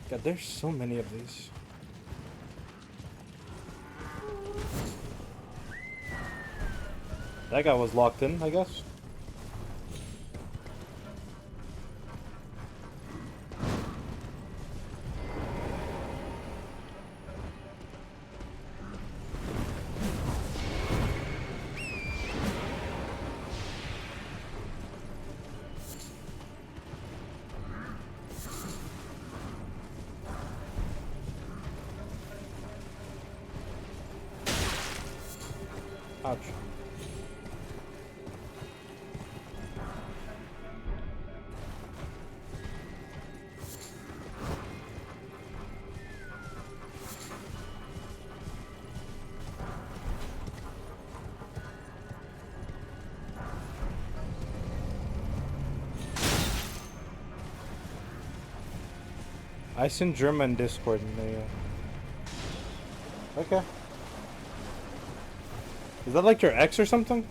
God, there's so many of these. That guy was locked in, I guess. Ouch. I sent German Discord and they okay. Is that like your ex or something?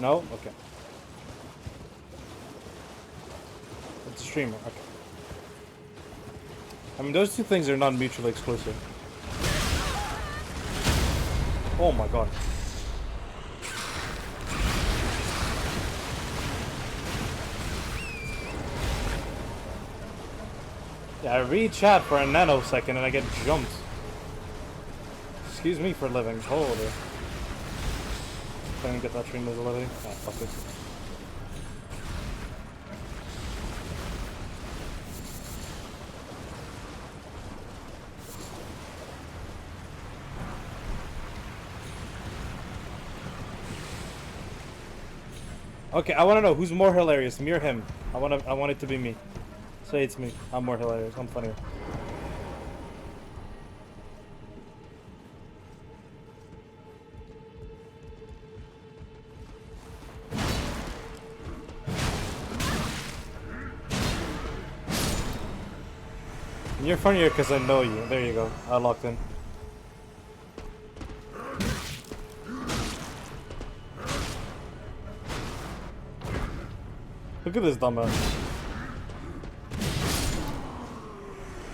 No? Okay. It's a streamer, okay. I mean, those two things are not mutually exclusive. Oh my god. Yeah, I read chat for a nanosecond and I get jumped. Excuse me for living. Hold it. Trying to get that stream visibility. Ah, fuck it. Okay, I want to know who's more hilarious, me or him. I want it to be me. Say it's me. I'm more hilarious. I'm funnier. You're funnier because I know you. There you go. I locked in. Look at this dumbass.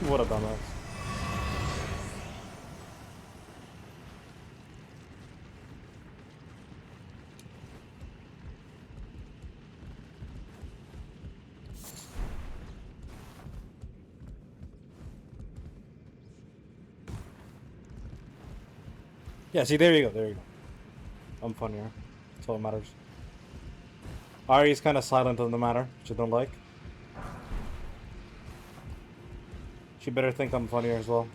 What a dumbass. Yeah, see, there you go, there you go. I'm funnier. That's all that matters. Ari's kind of silent on the matter, which I don't like. She better think I'm funnier as well.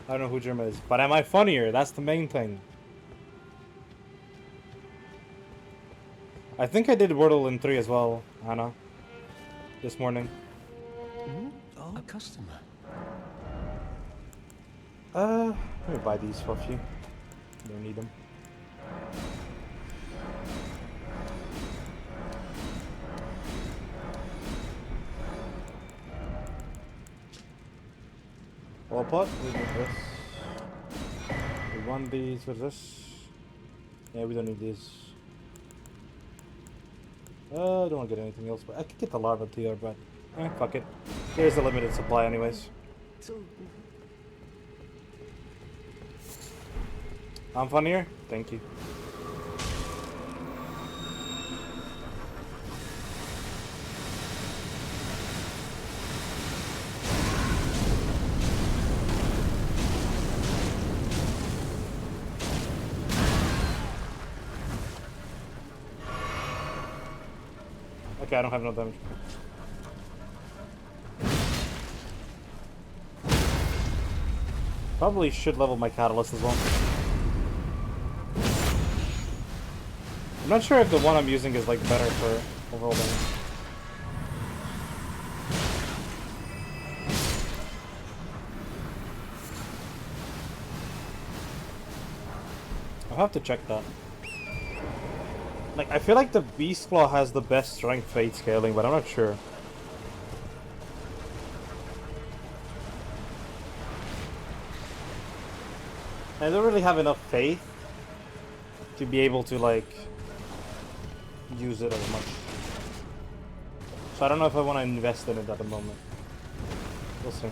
I don't know who Jim is, but am I funnier? That's the main thing. I think I did Wordle in 3 as well, Anna. This morning. Oh, a customer. Let me buy these for you. Don't need them. Well, pot, we need this. We want these. What's this? Yeah, we don't need these. I don't want to get anything else, but I could get the larva tier, but fuck it. There's a limited supply, anyways. I'm funnier? Thank you. Okay, I don't have no damage. Probably should level my catalyst as well. I'm not sure if the one I'm using is like better for overall damage. I'll have to check that. Like, I feel like the Beast Claw has the best strength fate scaling, but I'm not sure. I don't really have enough faith to be able to, like, use it as much. So I don't know if I want to invest in it at the moment. We'll see.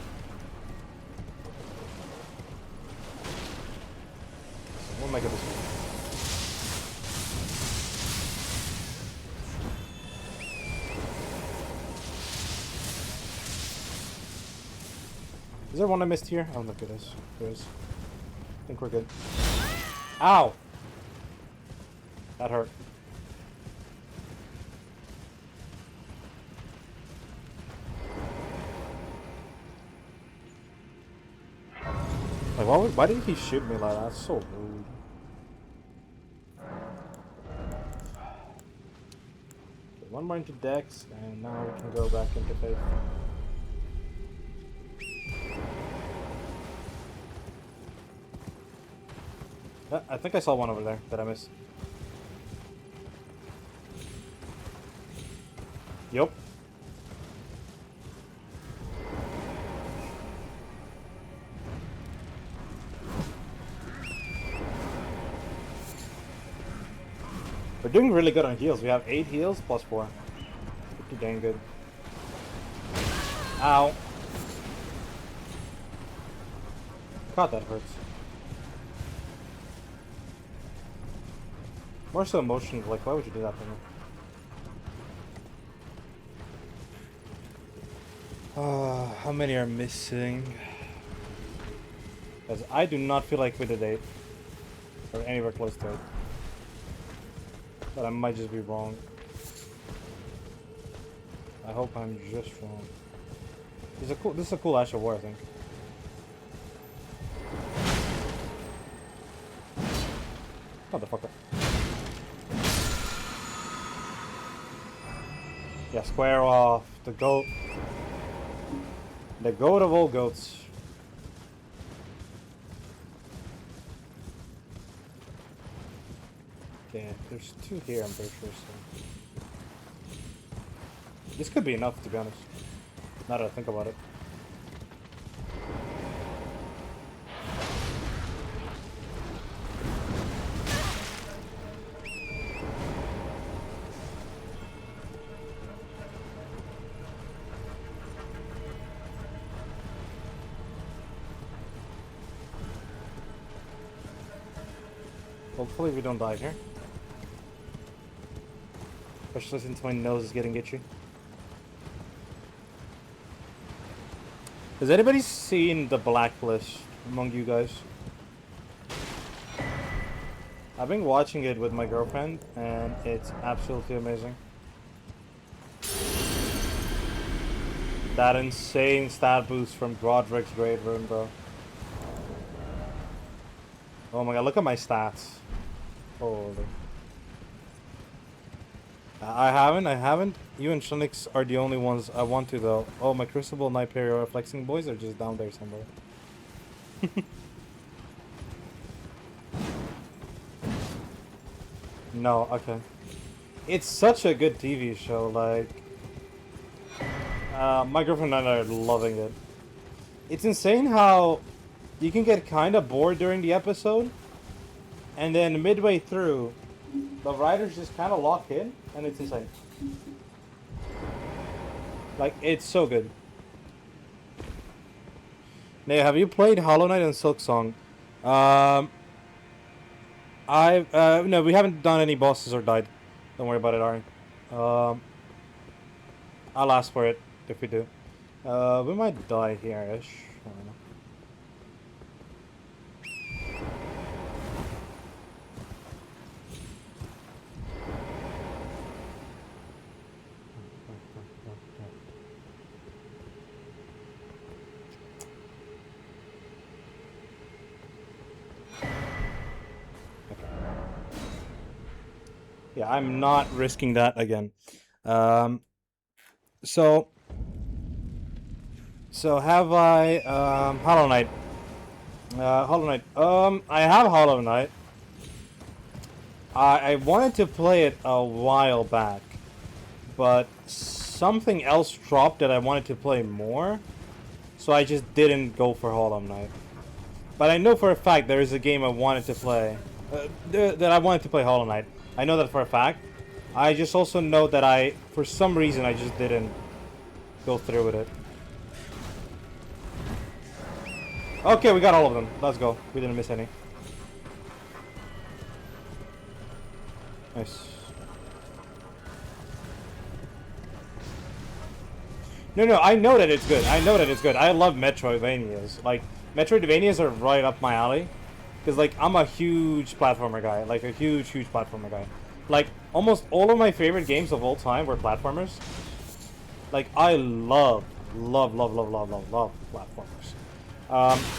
So we'll make it this one. Is there one I missed here? Oh, look at this. There is. I think we're good. Ow! That hurt. Like, why did he shoot me like that? That's so rude. Okay, one more into Dex, and now we can go back into Faith. I think I saw one over there that I missed. Yup. We're doing really good on heals. We have 8 heals plus 4. Pretty dang good. Ow. God, that hurts. More so emotional, like, why would you do that to me? How many are missing? Because I do not feel like we did 8. Or anywhere close to it. But I might just be wrong. I hope I'm just wrong. This is a cool Ash of War, I think. Motherfucker. Yeah, square off. The goat. The goat of all goats. Okay, there's 2 here, I'm pretty sure. So. This could be enough, to be honest. Now that I think about it. Hopefully we don't die here. Especially since my nose is getting itchy. Has anybody seen the Blacklist among you guys? I've been watching it with my girlfriend and it's absolutely amazing. That insane stat boost from Broderick's Great Rune, bro. Oh my god, look at my stats. Holy. I haven't. You and Shunix are the only ones I want to, though. Oh, my Crucible and Hyperior flexing boys are just down there somewhere. No, okay. It's such a good TV show, like... my girlfriend and I are loving it. It's insane how you can get kind of bored during the episode, and then midway through, the writers just kind of lock in, and it's insane. Like, it's so good. Now, have you played Hollow Knight and Silksong? No, we haven't done any bosses or died. Don't worry about it, Ari. I'll ask for it if we do. We might die here-ish. I don't know. Yeah, I'm not risking that again. So have I Hollow Knight. Hollow Knight. I have Hollow Knight. I wanted to play it a while back, but something else dropped that I wanted to play more, so I just didn't go for Hollow Knight. But I know for a fact there is a game I wanted to play, that I wanted to play Hollow Knight. I know that for a fact. I just also know that for some reason, I just didn't go through with it. Okay, we got all of them. Let's go. We didn't miss any. Nice. No, I know that it's good. I know that it's good. I love Metroidvanias. Like, Metroidvanias are right up my alley. Because, like, I'm a huge platformer guy. Like, a huge platformer guy. Like, almost all of my favorite games of all time were platformers. Like, I love platformers.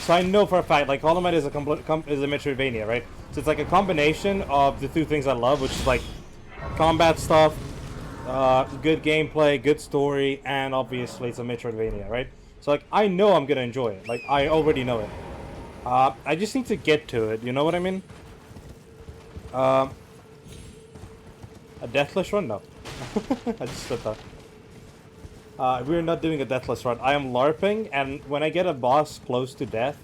So I know for a fact, like, Hollow Knight is a Metroidvania, right? So it's like a combination of the 2 things I love, which is, like, combat stuff, good gameplay, good story, and obviously it's a Metroidvania, right? So, like, I know I'm gonna enjoy it. Like, I already know it. I just need to get to it, you know what I mean? A deathless run? No. I just said that. We're not doing a deathless run. I am LARPing, and when I get a boss close to death,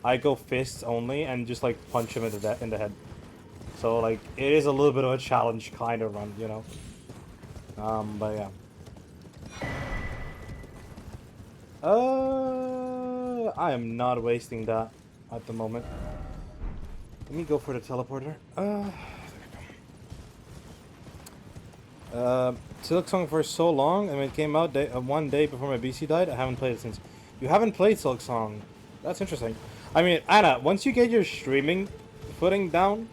I go fists only and just, like, punch him in the head. So like it is a little bit of a challenge kind of run, you know. But yeah. I am not wasting that at the moment. Let me go for the teleporter. Silk Song for so long, and it came out one day before my BC died. I haven't played it since. You haven't played Silk Song? That's interesting. I mean, Anna, once you get your streaming footing down,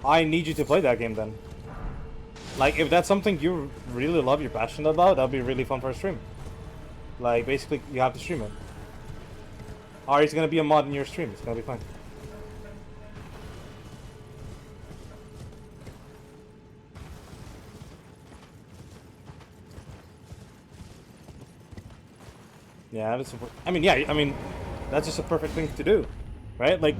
I need you to play that game then. Like, if that's something you really love, you're passionate about, that'd be really fun for a stream. Like, basically, you have to stream it. Ari's gonna be a mod in your stream. It's gonna be fine. Yeah, that's. I mean, yeah. I mean, that's just a perfect thing to do, right? Like,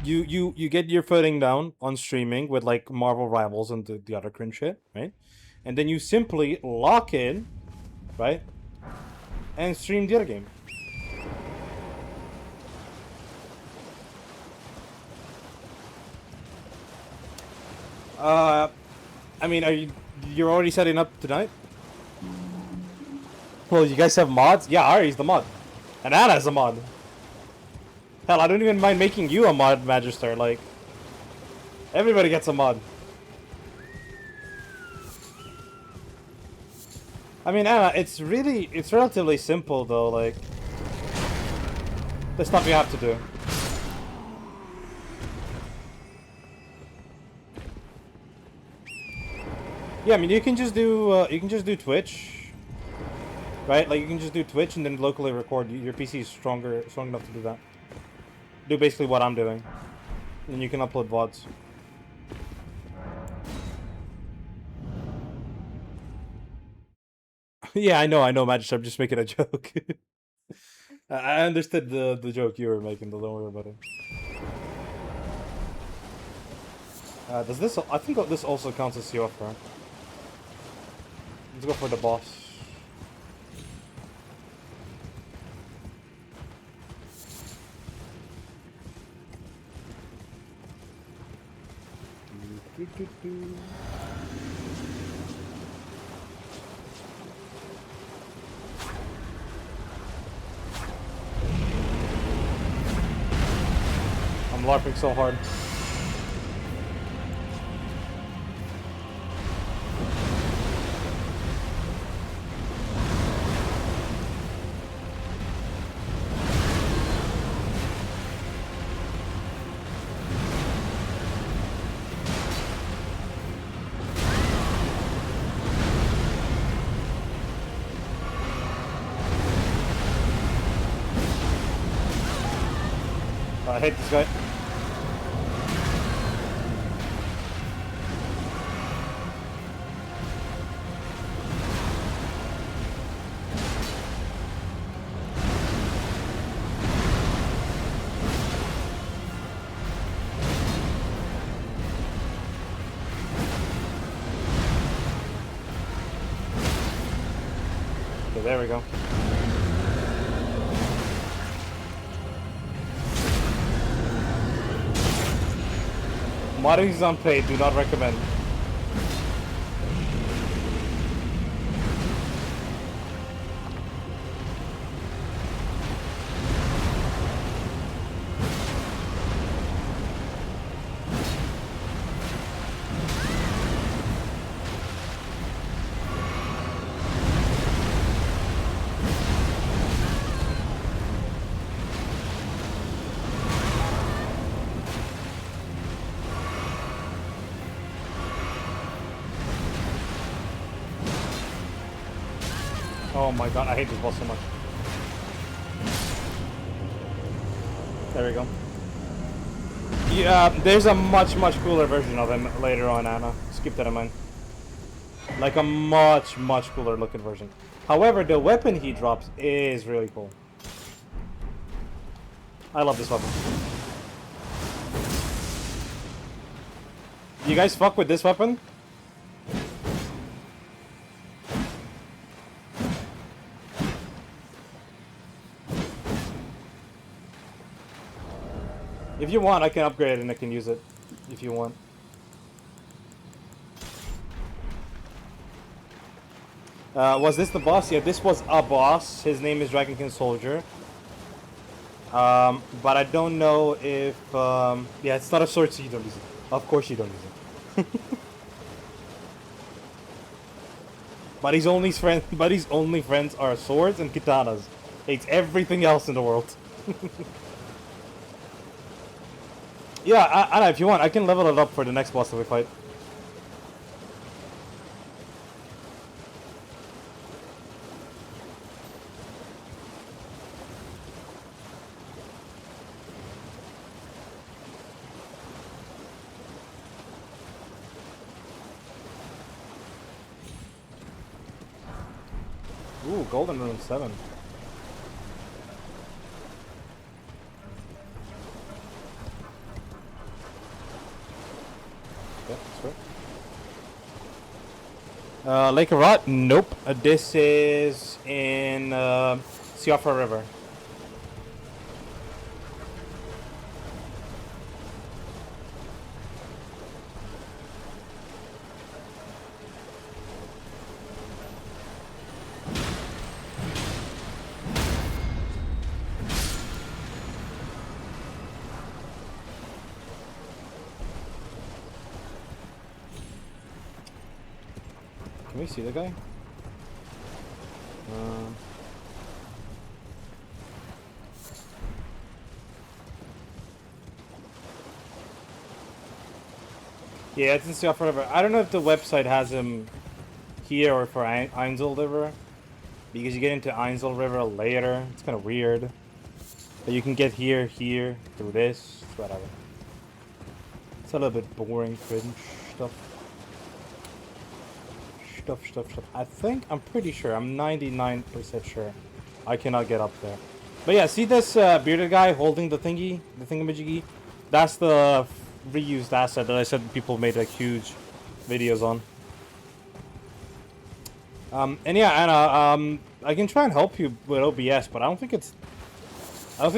you get your footing down on streaming with like Marvel Rivals and the other cringe shit, right? And then you simply lock in, right? And stream the other game. I mean, you're already setting up tonight? Well, you guys have mods? Yeah, Ari's the mod. And Anna's a mod. Hell, I don't even mind making you a mod, Magister. Like, everybody gets a mod. I mean, Anna, it's relatively simple, though, like, the stuff you have to do. Yeah, I mean, you can just do Twitch. Right? Like, you can just do Twitch and then locally record. Your PC is strong enough to do that. Do basically what I'm doing. And then you can upload VODs. Yeah, I know, Magic. I'm just making a joke. I understood the joke you were making, though. Don't worry about it. Does this... I think this also counts as COF, right? Let's go for the boss. I'm LARPing so hard. I hate this guy. Okay, there we go. Modding is unpaid, do not recommend. Oh my god, I hate this boss so much. There we go. Yeah, there's a much cooler version of him later on, Anna. Just keep that in mind. Like a much cooler looking version. However, the weapon he drops is really cool. I love this weapon. You guys fuck with this weapon? If you want, I can upgrade it and I can use it. if you want. Was this the boss? Yeah, this was a boss. His name is Dragonkin Soldier. But I don't know if yeah, it's not a sword, so you don't use it. Of course you don't use it. But his only friends are swords and katanas. Hates everything else in the world. Yeah, Anna, if you want, I can level it up for the next boss that we fight. Ooh, Golden Rune 7. Yeah, that's right. Lake of Rot? Nope. This is in Siofra River. Can we see the guy? Yeah, it's in Siofra River. I don't know if the website has him here or for Ainsel River, because you get into Ainsel River later. It's kind of weird. But you can get here, through this, whatever. It's a little bit boring, cringe stuff. Stuff. I'm pretty sure, I'm 99% sure I cannot get up there. But yeah, see this bearded guy holding the thingamajiggy? That's the reused asset that I said people made like huge videos on. And yeah, Anna, I can try and help you with OBS, but I don't think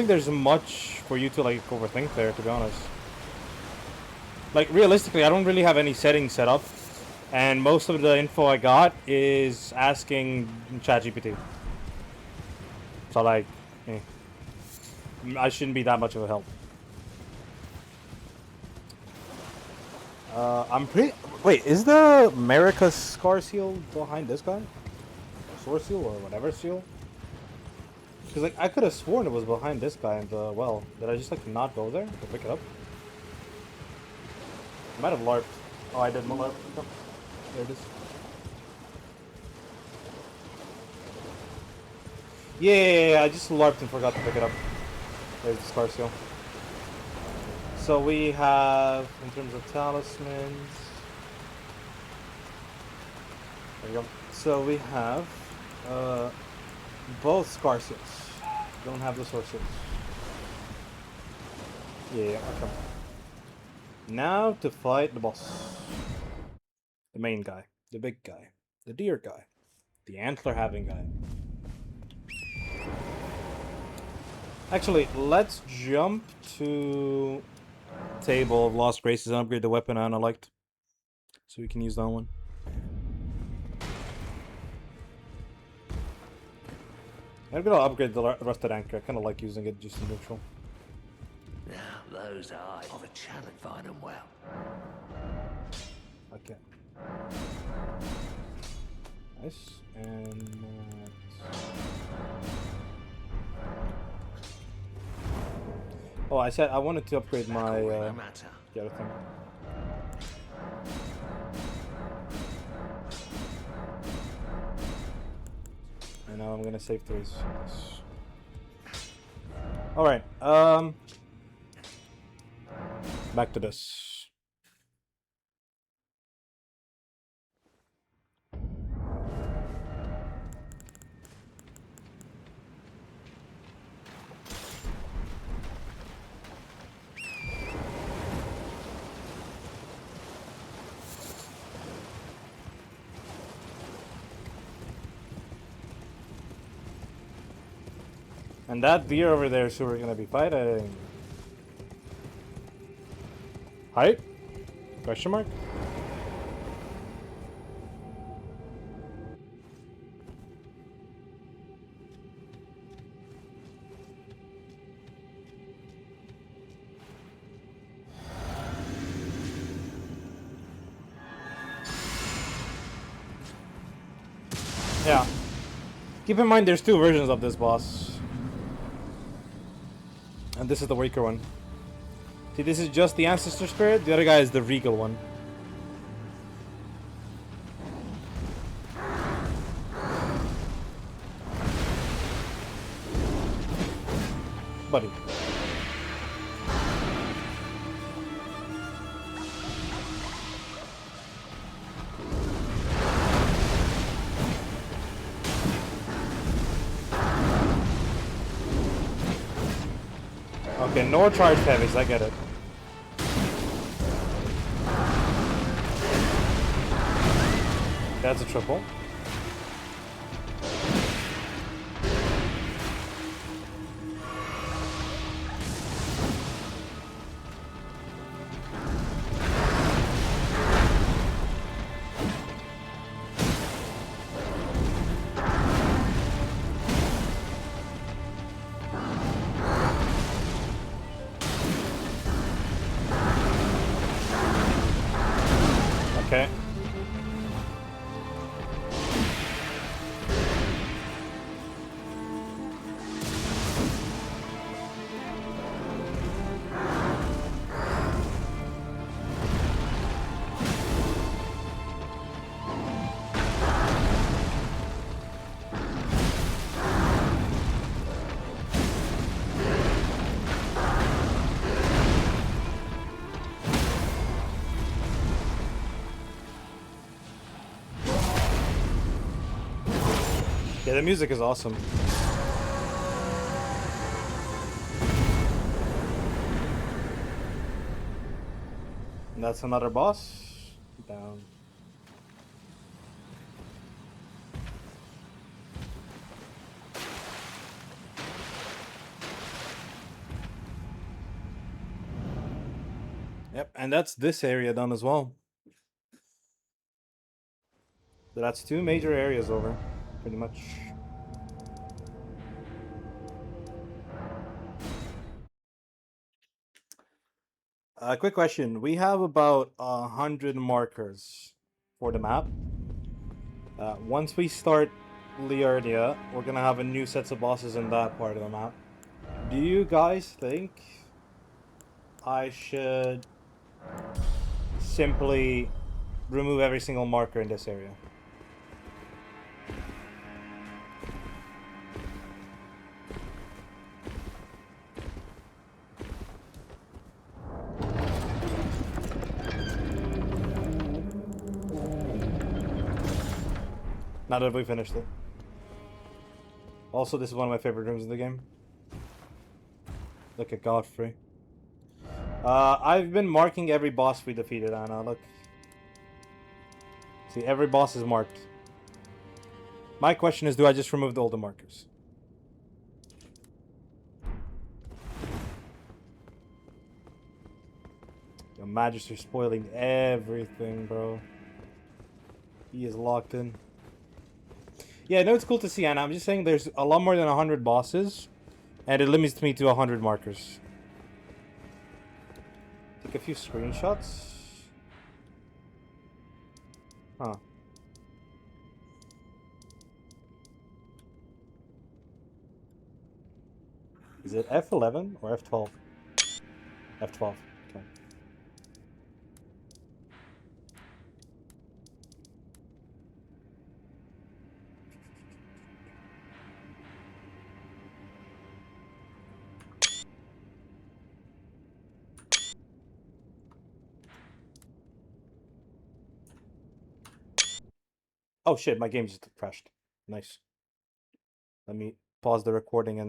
there's much for you to like overthink there, to be honest. Like realistically, I don't really have any settings set up. And most of the info I got is asking ChatGPT. So like, I shouldn't be that much of a help. Wait, is the America's Scar seal behind this guy? Sword seal or whatever seal? Because like I could have sworn it was behind this guy in the well. Did I just like not go there to pick it up? I might have LARPed. Oh, I did my LARP. Oh, there it is. Yeah, I just LARPed and forgot to pick it up. There's the Scar seal. So we have, in terms of talismans, there you go. So we have both Scar seals. Don't have the sword seals. Yeah, okay. Now to fight the boss. The main guy. The big guy. The deer guy. The antler having guy. Actually, let's jump to Table of Lost Graces and upgrade the weapon Anna liked. So we can use that one. I'm gonna upgrade the Rusted Anchor. I kinda like using it just in neutral. Now, those eyes of a challenge, find them well. Okay. Nice. And oh, I said I wanted to upgrade my the other thing. And now I'm gonna save threes. Alright, back to this. And that deer over there is who we're gonna be fighting. Hi? Question mark? Yeah. Keep in mind there's two versions of this boss. And this is the weaker one. See, this is just the Ancestor Spirit. The other guy is the Regal one. Buddy. Okay, no charged heavies, I get it. That's a triple. Okay. Yeah, the music is awesome. And that's another boss. Down. Yep, and that's this area done as well. So that's two major areas over, pretty much. Quick question. We have about 100 markers for the map. Once we start Liurnia, we're gonna have a new set of bosses in that part of the map. Do you guys think I should simply remove every single marker in this area? Now that we finished it. Also, this is one of my favorite rooms in the game. Look at Godfrey. I've been marking every boss we defeated, Anna. Look. See, every boss is marked. My question is, do I just remove all the markers? Your Magister's spoiling everything, bro. He is locked in. Yeah, no, it's cool to see, Anna. I'm just saying there's a lot more than 100 bosses, and it limits me to 100 markers. Take a few screenshots. Huh. Is it F11 or F12? F12. Okay. Oh shit, my game just crashed. Nice. Let me pause the recording and then